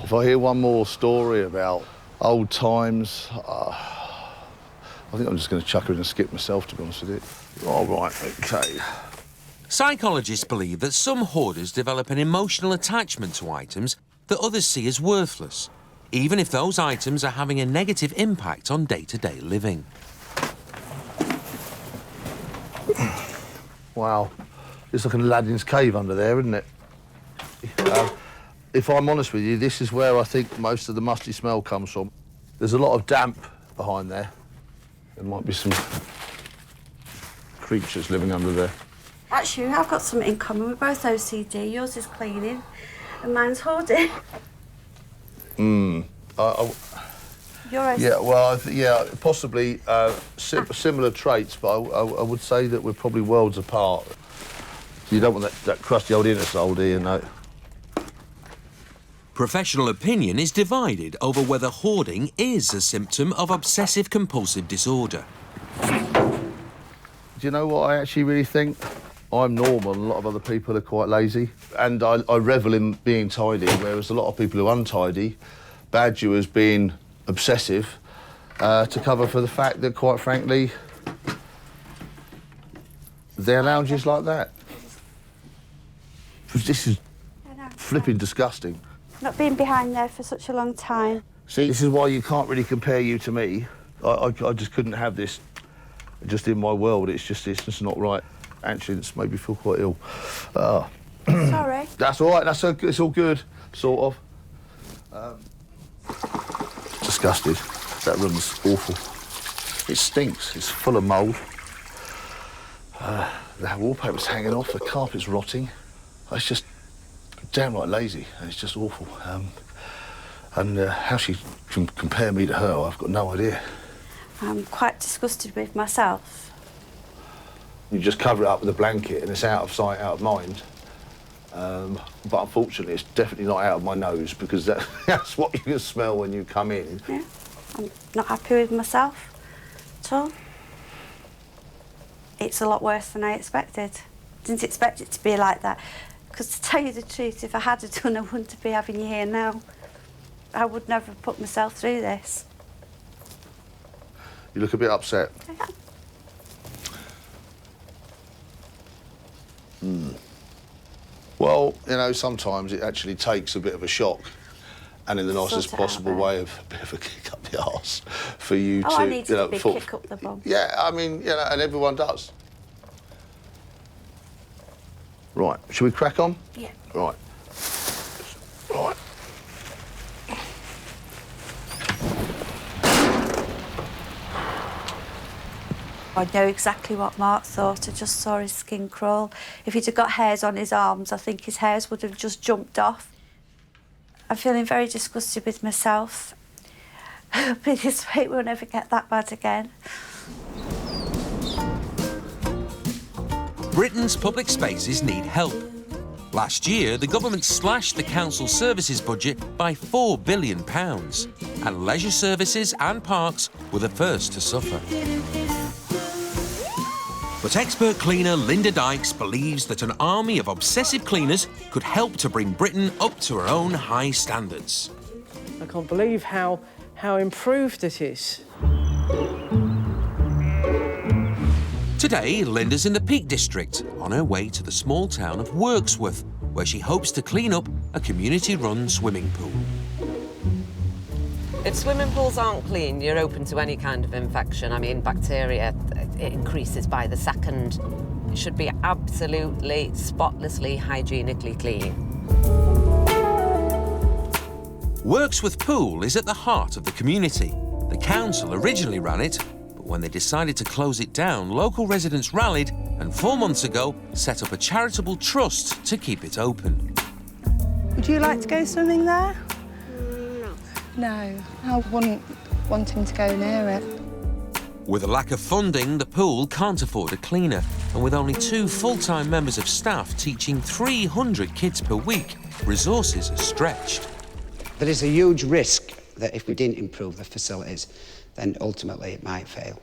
If I hear one more story about old times, I think I'm just going to chuck her in and skip myself, to be honest with you. All right, OK. Psychologists believe that some hoarders develop an emotional attachment to items that others see as worthless, even if those items are having a negative impact on day-to-day living. Wow. It's like an Aladdin's cave under there, isn't it? If I'm honest with you, this is where I think most of the musty smell comes from. There's a lot of damp behind there. There might be some creatures living under there. Actually, I've got something in common. We're both OCD. Yours is cleaning and mine's hoarding. You're OCD. Yeah, well, yeah, possibly similar traits, but I would say that we're probably worlds apart. You don't want that crusty old inner soul, do you? No. Professional opinion is divided over whether hoarding is a symptom of obsessive-compulsive disorder. Do you know what I actually really think? I'm normal and a lot of other people are quite lazy. And I revel in being tidy, whereas a lot of people who are untidy badge you as being obsessive to cover for the fact that, quite frankly, their lounge is like that. This is flipping disgusting. Not being behind there for such a long time. See, this is why you can't really compare you to me. I just couldn't have this just in my world. It's just not right. Actually, it's made me feel quite ill. Sorry. That's all right. It's all good, sort of. Disgusted. That room's awful. It stinks. It's full of mould. The wallpaper's hanging off. The carpet's rotting. It's just downright lazy, and it's just awful. And how she can compare me to her, I've got no idea. I'm quite disgusted with myself. You just cover it up with a blanket and it's out of sight, out of mind. But unfortunately, it's definitely not out of my nose because that's what you can smell when you come in. Yeah, I'm not happy with myself at all. It's a lot worse than I expected. Didn't expect it to be like that. Because to tell you the truth, if I had done, I wouldn't be having you here now. I would never have put myself through this. You look a bit upset. Well, you know, sometimes it actually takes a bit of a shock and in the nicest possible way of a bit of a kick up the arse for you to... I needed a big kick up the bum. Yeah, I mean, you know, and everyone does. Right, should we crack on? Yeah. Right. Right. I know exactly what Mark thought. I just saw his skin crawl. If he'd have got hairs on his arms, I think his hairs would have just jumped off. I'm feeling very disgusted with myself. But this way it will never get that bad again. Britain's public spaces need help. Last year, the government slashed the council services budget by £4 billion, and leisure services and parks were the first to suffer. But expert cleaner Linda Dykes believes that an army of obsessive cleaners could help to bring Britain up to her own high standards. I can't believe how how improved it is. Today, Linda's in the Peak District on her way to the small town of Wirksworth, where she hopes to clean up a community-run swimming pool. If swimming pools aren't clean, you're open to any kind of infection. I mean, bacteria, it increases by the second. It should be absolutely, spotlessly, hygienically clean. Wirksworth Pool is at the heart of the community. The council originally ran it, but when they decided to close it down, local residents rallied and 4 months ago set up a charitable trust to keep it open. Would you like to go swimming there? No, I wouldn't want him to go near it. With a lack of funding, the pool can't afford a cleaner, and with only 2 full-time members of staff teaching 300 kids per week, resources are stretched. There is a huge risk that if we didn't improve the facilities, then ultimately it might fail.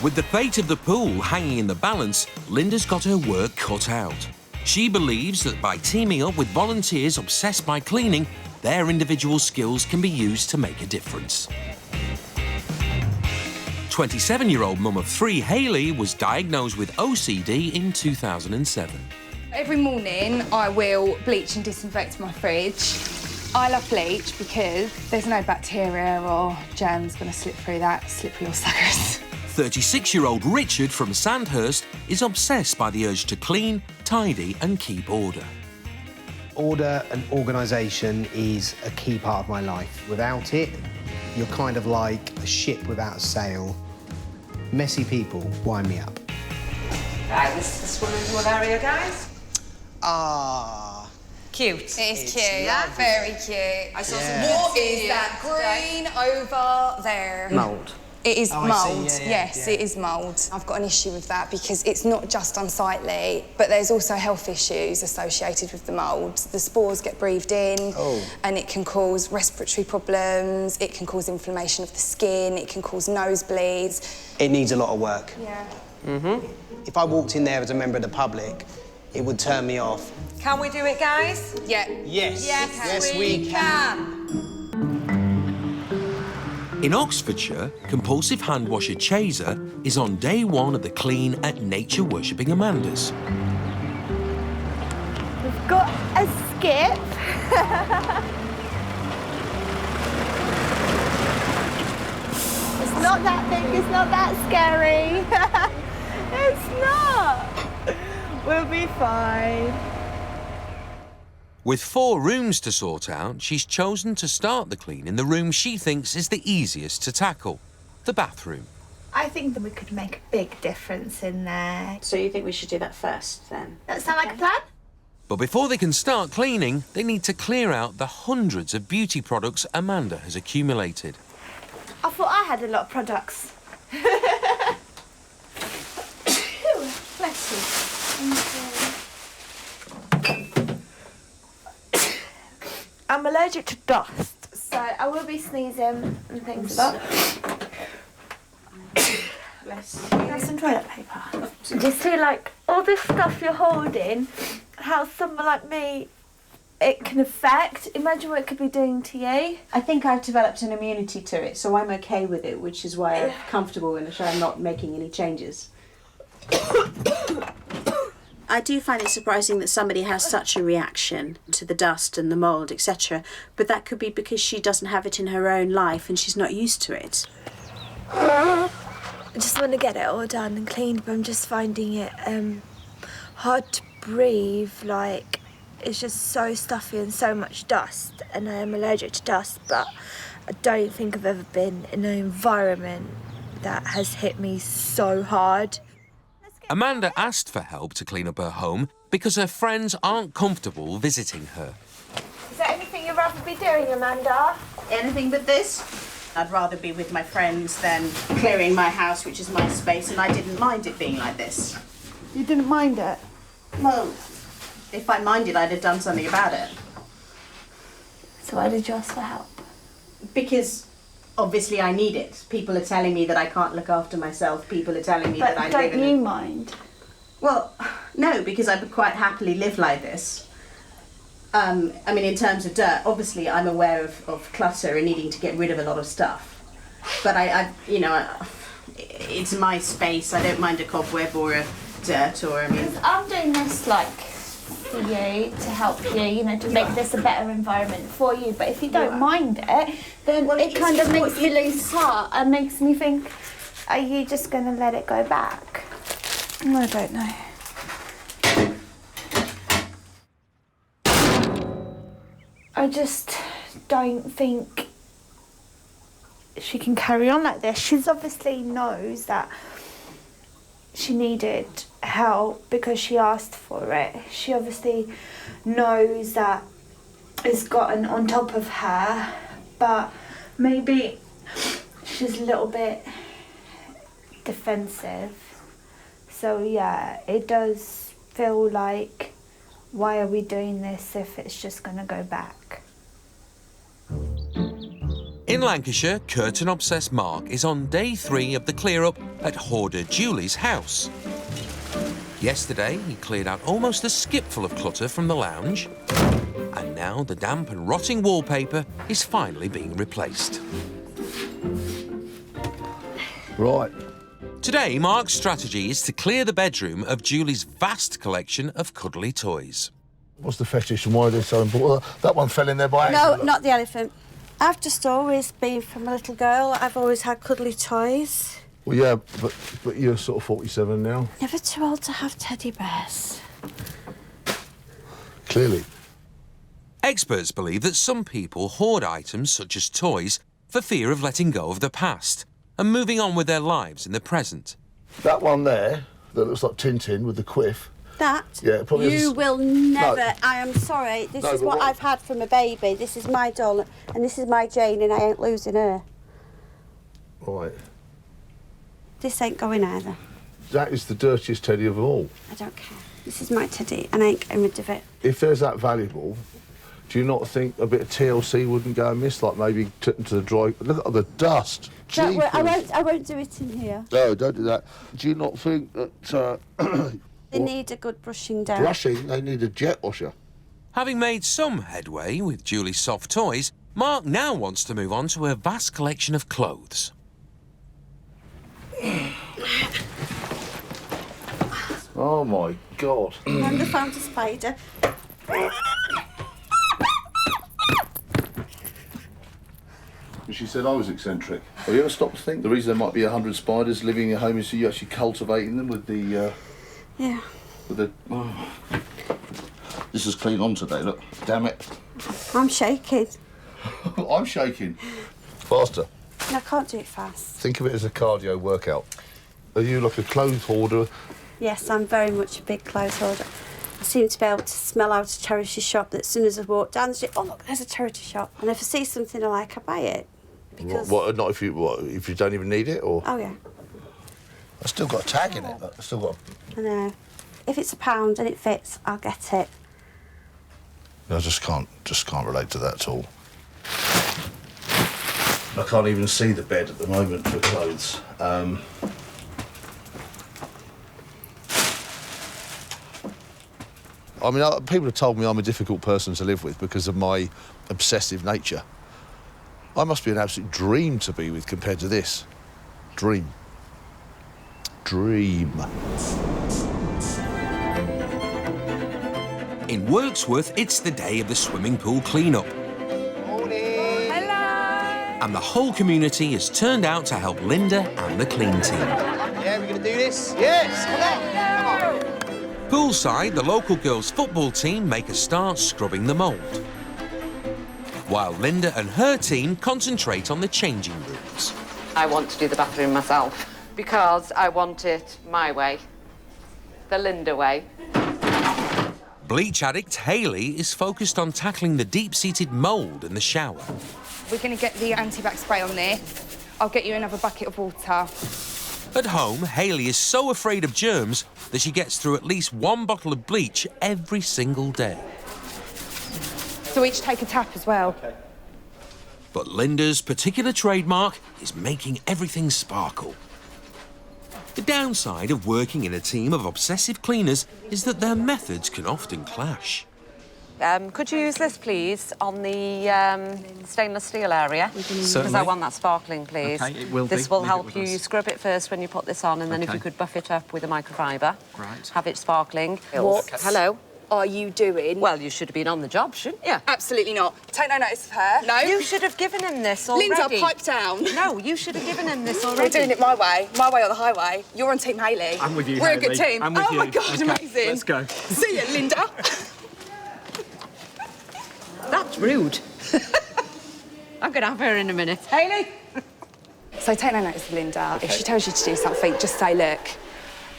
With the fate of the pool hanging in the balance, Linda's got her work cut out. She believes that by teaming up with volunteers obsessed by cleaning, their individual skills can be used to make a difference. 27-year-old mum of 3, Hayley, was diagnosed with OCD in 2007. Every morning I will bleach and disinfect my fridge. I love bleach because there's no bacteria or germs going to slip through that, slippery or suckers. 36-year-old Richard from Sandhurst is obsessed by the urge to clean, tidy and keep order. Order and organisation is a key part of my life. Without it, you're kind of like a ship without a sail. Messy people wind me up. Right, this is the swimming pool area, guys. Ah. Cute. It is cute, very cute. I saw What is that green over there? Mould. It is Oh, I see, mould, yeah, yes, yeah. it is mould. I've got an issue with that because it's not just unsightly, but there's also health issues associated with the mould. The spores get breathed in, and it can cause respiratory problems, it can cause inflammation of the skin, it can cause nosebleeds. It needs a lot of work. Yeah. If I walked in there as a member of the public, it would turn me off. Can we do it, guys? Yeah. Yes. Yes, we can. In Oxfordshire, compulsive hand washer Chaser is on day 1 of the clean at nature worshipping Amanda's. We've got a skip. It's not that big, it's not that scary. It's not. We'll be fine. With 4 rooms to sort out, she's chosen to start the clean in the room she thinks is the easiest to tackle, the bathroom. I think that we could make a big difference in there. So you think we should do that first, then? That sound like a plan? But before they can start cleaning, they need to clear out the hundreds of beauty products Amanda has accumulated. I thought I had a lot of products. Bless you. I'm allergic to dust, so I will be sneezing and things like that. Bless you. Have some toilet paper. Do you see, like, all this stuff you're holding, how someone like me, it can affect? Imagine what it could be doing to you. I think I've developed an immunity to it, so I'm okay with it, which is why I'm comfortable in it. I'm not making any changes. I do find it surprising that somebody has such a reaction to the dust and the mould, etc. But that could be because she doesn't have it in her own life and she's not used to it. I just want to get it all done and cleaned, but I'm just finding it hard to breathe. Like, it's just so stuffy and so much dust, and I am allergic to dust, but I don't think I've ever been in an environment that has hit me so hard. Amanda asked for help to clean up her home because her friends aren't comfortable visiting her. Is there anything you'd rather be doing, Amanda? Anything but this? I'd rather be with my friends than clearing my house, which is my space, and I didn't mind it being like this. You didn't mind it? Well, if I minded, I'd have done something about it. So why did you ask for help? Because obviously I need it. People are telling me that I can't look after myself. People are telling me that I live in don't you mind? Well, no, because I would quite happily live like this. I mean, in terms of dirt, obviously I'm aware of clutter and needing to get rid of a lot of stuff. But it's my space. I don't mind a cobweb or a dirt or, I mean... Because I'm doing this, like, for you, to help you, you know, to make this a better environment for you. But if you don't mind it, then it kind of makes me lose heart and makes me think, are you just going to let it go back? I don't know. I just don't think she can carry on like this. She's obviously knows that she needed help because she asked for it. She obviously knows that it's gotten on top of her, but maybe she's a little bit defensive. So yeah, it does feel like, why are we doing this if it's just going to go back? In Lancashire, curtain-obsessed Mark is on day 3 of the clear-up at Hoarder Julie's house. Yesterday, he cleared out almost a skipful of clutter from the lounge, and now the damp and rotting wallpaper is finally being replaced. Right. Today, Mark's strategy is to clear the bedroom of Julie's vast collection of cuddly toys. What's the fetish and why are they so important? That one fell in there by accident. No, not the elephant. I've just always been, from a little girl, I've always had cuddly toys. Well, yeah, but you're sort of 47 now. Never too old to have teddy bears. Clearly. Experts believe that some people hoard items such as toys for fear of letting go of the past and moving on with their lives in the present. That one there, that looks like Tintin with the quiff. That? Yeah, probably you will never... No. I am sorry. This No, is but what what- I've had from a baby. This is my doll, and this is my Jane, and I ain't losing her. Right. This ain't going either. That is the dirtiest teddy of all. I don't care. This is my teddy, and I ain't getting rid of it. If there's that valuable, do you not think a bit of TLC wouldn't go amiss? Like maybe took to the dry... Look at the dust. Don't worry, Jeepers. I won't do it in here. No, don't do that. Do you not think that... They need a good brushing down. brushing, they need a jet washer? Having made some headway with Julie's soft toys, Mark now wants to move on to her vast collection of clothes. Oh, my God. And I found a spider. She said I was eccentric. Have you ever stopped to think the reason there might be 100 spiders living in your home is you actually cultivating them with the... Yeah. With the... Oh. This is clean on today, look. Damn it. I'm shaking. I'm shaking. Faster. And I can't do it fast. Think of it as a cardio workout. Are you like a clothes hoarder? Yes, I'm very much a big clothes hoarder. I seem to be able to smell out a charity shop that as soon as I walk down the street, oh look, there's a charity shop. And if I see something I like, I buy it. Because... What, not if you don't even need it, or...? Oh, yeah. I've still got a tag in it, but I've still got... I know. If it's £1 and it fits, I'll get it. I just can't relate to that at all. I can't even see the bed at the moment for clothes. I mean, people have told me I'm a difficult person to live with because of my obsessive nature. I must be an absolute dream to be with compared to this. Dream. Dream. In Wirksworth, it's the day of the swimming pool clean-up. And the whole community has turned out to help Linda and the clean team. Yeah, we're going to do this? Yes, come on. Poolside, the local girls' football team make a start scrubbing the mould, while Linda and her team concentrate on the changing rooms. I want to do the bathroom myself because I want it my way, the Linda way. Bleach addict Hayley is focused on tackling the deep-seated mould in the shower. We're going to get the anti-bac spray on there. I'll get you another bucket of water. At home, Hayley is so afraid of germs that she gets through at least one bottle of bleach every single day. So each take a tap as well. Okay. But Linda's particular trademark is making everything sparkle. The downside of working in a team of obsessive cleaners is that their methods can often clash. Could you use this, please, on the stainless steel area? Because I want that sparkling, please. OK, it will be. This will Leave it help with you. us. You scrub it first when you put this on, and then if you could buff it up with a microfiber. Right. Have it sparkling. What? Hello? Are you doing? Well, you should have been on the job, shouldn't you? Absolutely not. Take no notice of her. No. You should have given him this already. Linda, pipe down. No, you should have given him this already. We're doing it my way or the highway. You're on Team Hayley. I'm with you, We're Hayley. a good team. I'm with oh you. my God, OK, amazing. let's go. See you, Linda. That's rude. I'm going to have her in a minute. Hayley. So take no notice of Linda. OK. If she tells you to do something, just say, look,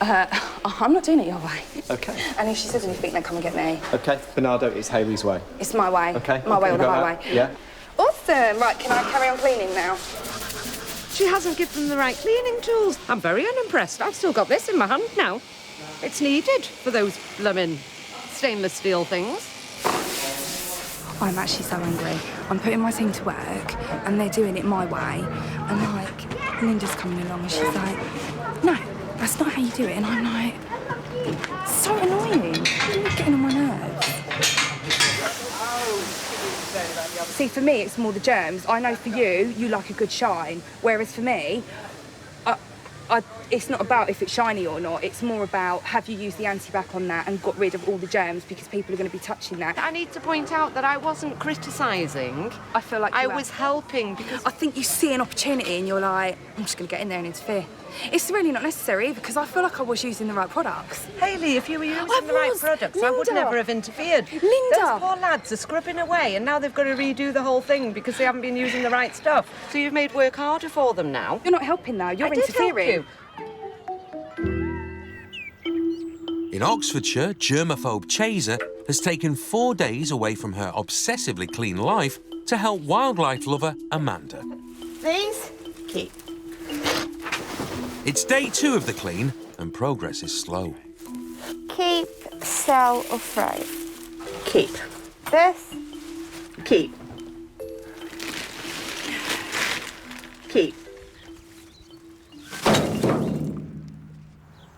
I'm not doing it your way. OK. And if she says anything, then come and get me. OK, Bernardo, it's Hayley's way. It's my way. OK. My way or you the got highway. that? Yeah. Awesome. Right, can I carry on cleaning now? She hasn't given them the right cleaning tools. I'm very unimpressed. I've still got this in my hand now. It's needed for those blooming stainless steel things. I'm actually so angry. I'm putting my team to work and they're doing it my way. And like, Linda's coming along and she's like, no, that's not how you do it. And I'm like, so annoying. You're getting on my nerves. See, for me, it's more the germs. I know for you, you like a good shine. Whereas for me, it's not about if it's shiny or not. It's more about have you used the anti-bac on that and got rid of all the germs because people are going to be touching that. I need to point out that I wasn't criticising. I feel like I was helping because I think you see an opportunity and you're like, I'm just going to get in there and interfere. It's really not necessary because I feel like I was using the right products. Hayley, if you were using the right products, I would never have interfered. Linda! Those poor lads are scrubbing away and now they've got to redo the whole thing because they haven't been using the right stuff. So you've made work harder for them now. You're not helping though, you're I did help interfering. you. In Oxfordshire, germaphobe Chaser has taken 4 days away from her obsessively clean life to help wildlife lover Amanda. These? Keep. It's day 2 of the clean and progress is slow. Keep, sell or throw? Keep. This? Keep. Keep.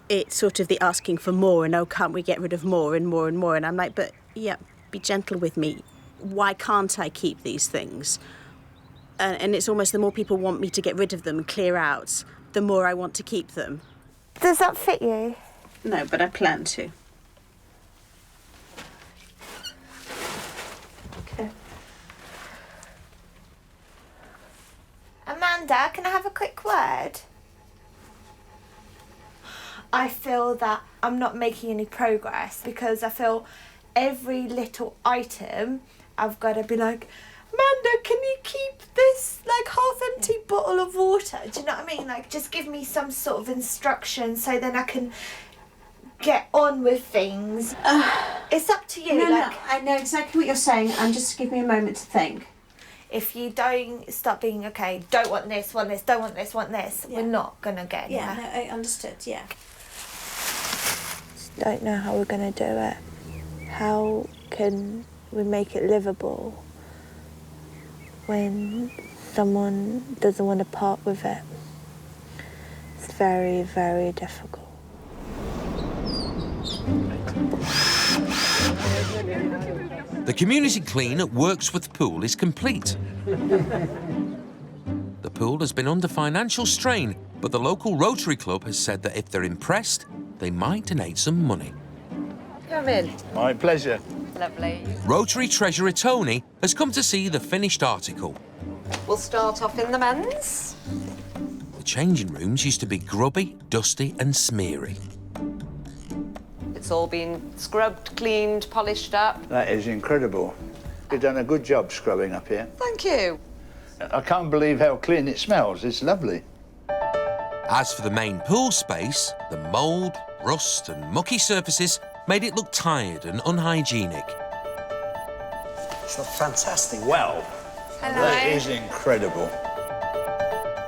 It's sort of the asking for more and, oh, can't we get rid of more and more and more? And I'm like, but, yeah, be gentle with me. Why can't I keep these things? And it's almost the more people want me to get rid of them and clear out, the more I want to keep them. Does that fit you? No, but I plan to. Okay. Amanda, can I have a quick word? I feel that I'm not making any progress because I feel every little item I've got to be like, Amanda, can you keep this like half-empty bottle of water? Do you know what I mean? Like, just give me some sort of instruction so then I can get on with things. It's up to you. No, I know exactly what you're saying. And just give me a moment to think. If you don't start being, okay, don't want this, want this, don't want this, want this, we're not going to get Yeah, there. no, I understood, yeah. Don't know how we're going to do it. How can we make it livable when someone doesn't want to part with it? It's very, very difficult. The community clean at Wirksworth Pool is complete. The pool has been under financial strain, but the local Rotary Club has said that if they're impressed, they might donate some money. Come in. My pleasure. Lovely. Rotary Treasurer Tony has come to see the finished article. We'll start off in the men's. The changing rooms used to be grubby, dusty and smeary. It's all been scrubbed, cleaned, polished up. That is incredible. You've done a good job scrubbing up here. Thank you. I can't believe how clean it smells. It's lovely. As for the main pool space, the mould, rust and mucky surfaces made it look tired and unhygienic. It's a fantastic well. Hello. That is incredible.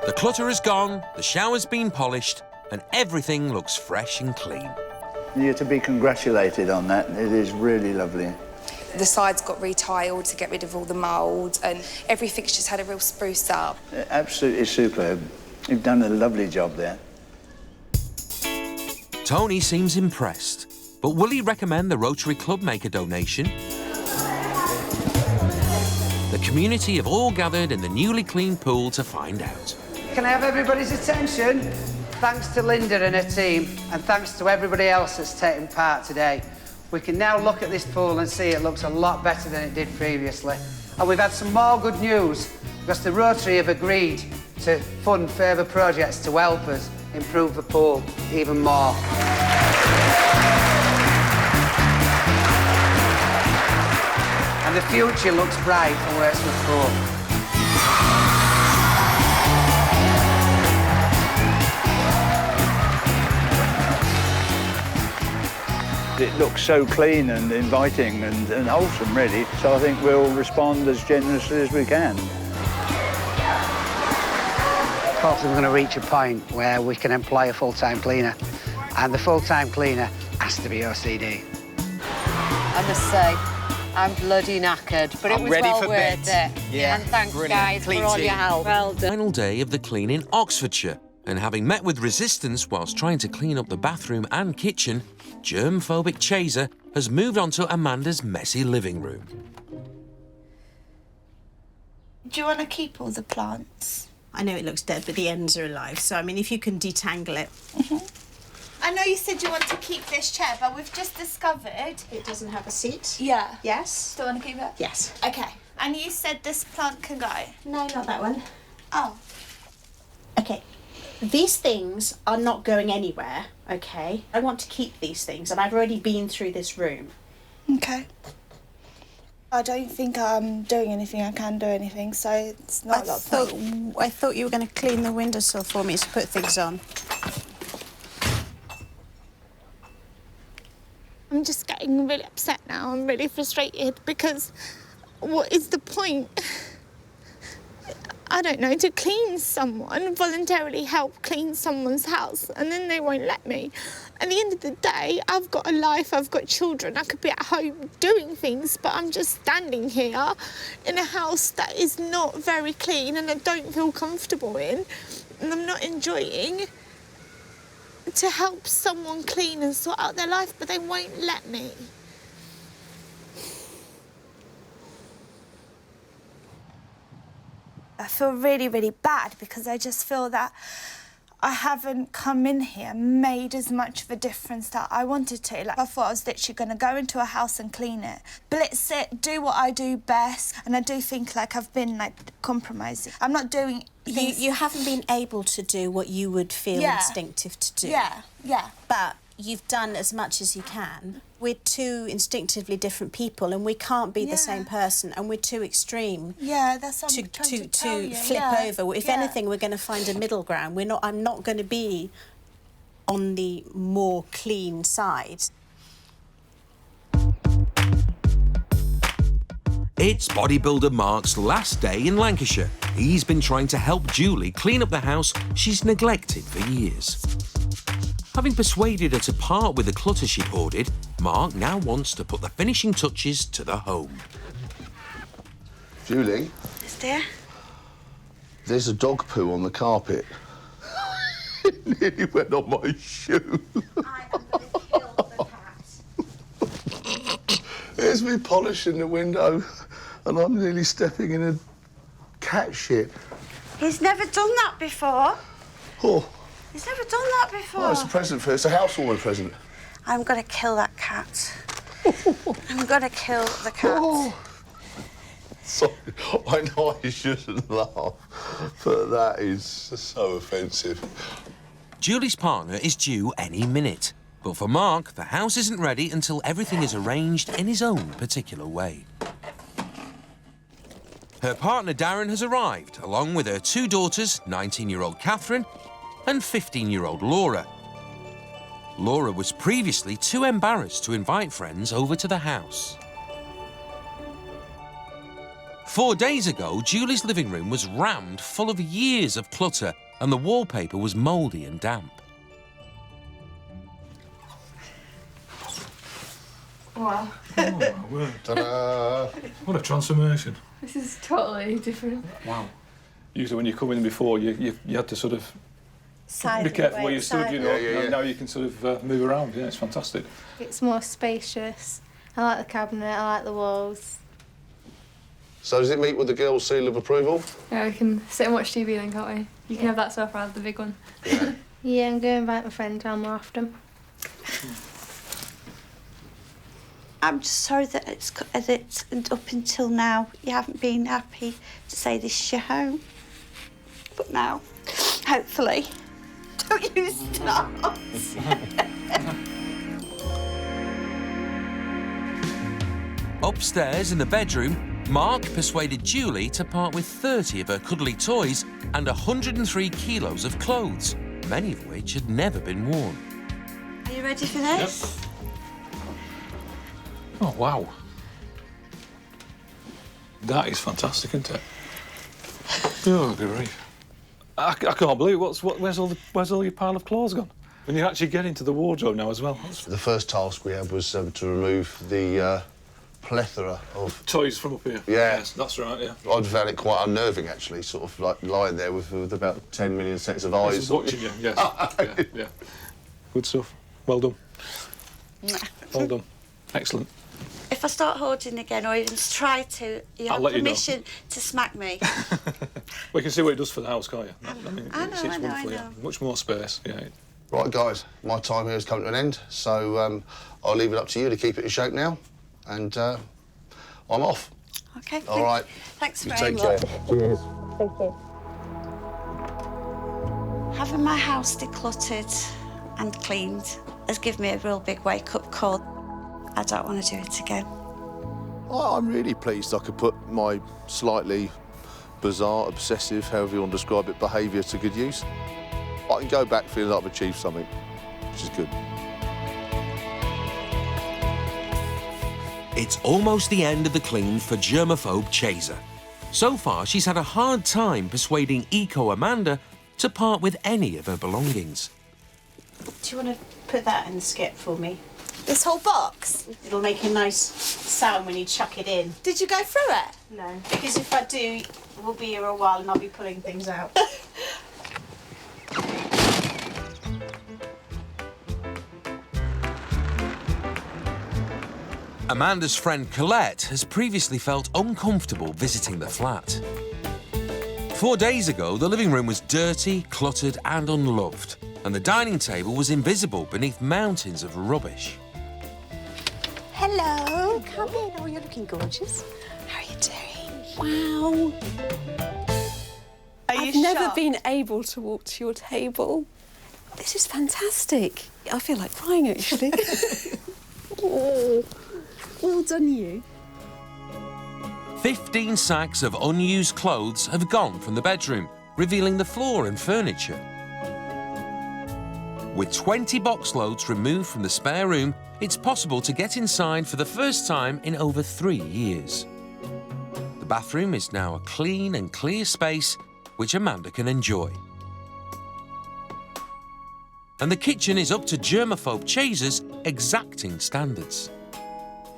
The clutter is gone, the shower's been polished, and everything looks fresh and clean. You're to be congratulated on that. It is really lovely. The sides got retiled to get rid of all the mould and every fixture's had a real spruce up. Absolutely superb. You've done a lovely job there. Tony seems impressed, but will he recommend the Rotary Club make a donation? The community have all gathered in the newly cleaned pool to find out. Can I have everybody's attention? Thanks to Linda and her team, and thanks to everybody else that's taken part today. We can now look at this pool and see it looks a lot better than it did previously. And we've had some more good news, because the Rotary have agreed to fund further projects to help us improve the pool even more. And the future looks bright for Westwood Pool. It looks so clean and inviting and wholesome, really, so I think we'll respond as generously as we can. Hopefully we're going to reach a point where we can employ a full-time cleaner, and the full-time cleaner has to be OCD. I must say, I'm bloody knackered, but it was well worth it. Yeah. And thanks, Brilliant. guys, Clean for all team. your help. Well done. Final day of the clean in Oxfordshire, and having met with resistance whilst trying to clean up the bathroom and kitchen, germ-phobic Chaser has moved on to Amanda's messy living room. Do you want to keep all the plants? I know it looks dead, but the ends are alive. So, I mean, if you can detangle it. I know you said you want to keep this chair, but we've just discovered... It doesn't have a seat? Yeah. Yes? Still want to keep it? Yes. OK. And you said this plant can go? No, not that one. Oh. OK. These things are not going anywhere, OK? I want to keep these things, and I've already been through this room. OK. I don't think I'm doing anything. I can do anything, so it's not a lot of point. I thought you were going to clean the windowsill for me to put things on. I'm just getting really upset now. I'm really frustrated because what is the point? I don't know, to clean someone, voluntarily help clean someone's house, and then they won't let me. At the end of the day, I've got a life, I've got children, I could be at home doing things, but I'm just standing here in a house that is not very clean and I don't feel comfortable in, and I'm not enjoying to help someone clean and sort out their life, but they won't let me. I feel really, really bad because I just feel that I haven't come in here and made as much of a difference that I wanted to. Like, I thought I was literally going to go into a house and clean it, blitz it, do what I do best, and I do think, like, I've been, like, compromising. I'm not doing things... You haven't been able to do what you would feel instinctive to do. Yeah. But you've done as much as you can. We're two instinctively different people, and we can't be the same person, and we're too extreme. Yeah, that's what I'm trying to tell you. Flip over. If anything, we're going to find a middle ground. I'm not going to be on the more clean side. It's bodybuilder Mark's last day in Lancashire. He's been trying to help Julie clean up the house she's neglected for years. Having persuaded her to part with the clutter she'd hoarded, Mark now wants to put the finishing touches to the home. Julie? Yes, dear? There's a dog poo on the carpet. It nearly went on my shoe. I am going to kill the cat. There's me polishing the window, and I'm nearly stepping in a cat shit. He's never done that before. Oh. He's never done that before. Oh, it's a present for... It's a housewarming present. I'm going to kill that cat. I'm going to kill the cat. Oh. Sorry, I know I shouldn't laugh, but that is so offensive. Julie's partner is due any minute. But for Mark, the house isn't ready until everything is arranged in his own particular way. Her partner Darren has arrived, along with her two daughters, 19-year-old Catherine and 15-year-old Laura. Laura was previously too embarrassed to invite friends over to the house. 4 days ago, Julie's living room was rammed full of years of clutter and the wallpaper was mouldy and damp. Wow. Oh, my word. Ta-da! What a transformation. This is totally different. Wow. Usually when you come in before, you had to sort of be careful where you stood, you know. Yeah. Now you can sort of move around. Yeah, it's fantastic. It's more spacious. I like the cabinet, I like the walls. So does it meet with the girls' seal of approval? Yeah, we can sit and watch TV then, can't we? You can have that sofa out of the big one. Yeah, I'm going to invite my friends round more often. I'm just sorry that it's up until now you haven't been happy to say this is your home. But now, hopefully, don't you start. Upstairs in the bedroom, Mark persuaded Julie to part with 30 of her cuddly toys and 103 kilos of clothes, many of which had never been worn. Are you ready for this? Yep. Oh, wow. That is fantastic, isn't it? Oh, grief. I can't believe it. Where's all your pile of clothes gone? When you actually get into the wardrobe now as well. The first task we had was to remove the plethora of... toys from up here? Yeah. Yes, that's right, yeah. I'd found it quite unnerving, actually, sort of like lying there with about 10 million sets of eyes. Watching you, yes. yeah. Good stuff. Well done. Well done. Excellent. If I start hoarding again or even try to, you have permission to smack me. We can see what it does for the house, can't you? I mean, I it's know. wonderful, yeah. Much more space, yeah. Right, guys, my time here has come to an end, so I'll leave it up to you to keep it in shape now, and I'm off. OK. All right. Thanks you very take much. care. Cheers. Thank you. Having my house decluttered and cleaned has given me a real big wake-up call. I don't want to do it again. I'm really pleased I could put my slightly bizarre, obsessive, however you want to describe it, behaviour to good use. I can go back feeling like I've achieved something, which is good. It's almost the end of the clean for germaphobe Chaser. So far, she's had a hard time persuading Eco Amanda to part with any of her belongings. Do you want to put that in the skip for me? This whole box? It'll make a nice sound when you chuck it in. Did you go through it? No, because if I do, we'll be here a while and I'll be pulling things out. Amanda's friend Colette has previously felt uncomfortable visiting the flat. 4 days ago, the living room was dirty, cluttered and unloved, and the dining table was invisible beneath mountains of rubbish. Hello, come in. Oh, you're looking gorgeous. How are you doing? Wow. I've never been able to walk to your table. This is fantastic. I feel like crying, actually. Oh, well done, you. 15 sacks of unused clothes have gone from the bedroom, revealing the floor and furniture. With 20 box loads removed from the spare room, it's possible to get inside for the first time in over 3 years. The bathroom is now a clean and clear space which Amanda can enjoy. And the kitchen is up to germaphobe Chaser's exacting standards.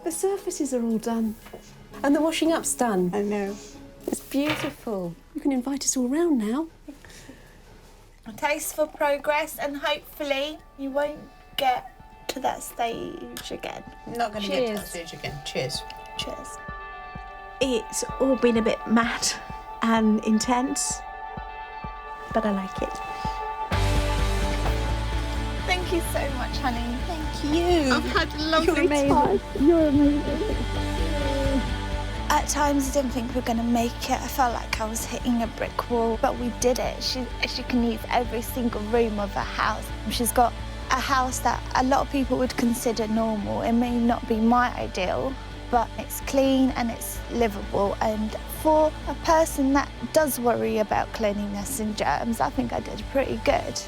The surfaces are all done. And the washing up's done. I know. It's beautiful. You can invite us all round now. A taste for progress, and hopefully you won't get to that stage again. Not going to get to that stage again. Cheers. Cheers. It's all been a bit mad and intense, but I like it. Thank you so much, honey. Thank you. I've had a lovely time. You're amazing. At times I didn't think we were going to make it. I felt like I was hitting a brick wall, but we did it. She can use every single room of her house. She's got a house that a lot of people would consider normal. It may not be my ideal, but it's clean and it's livable. And for a person that does worry about cleanliness and germs, I think I did pretty good.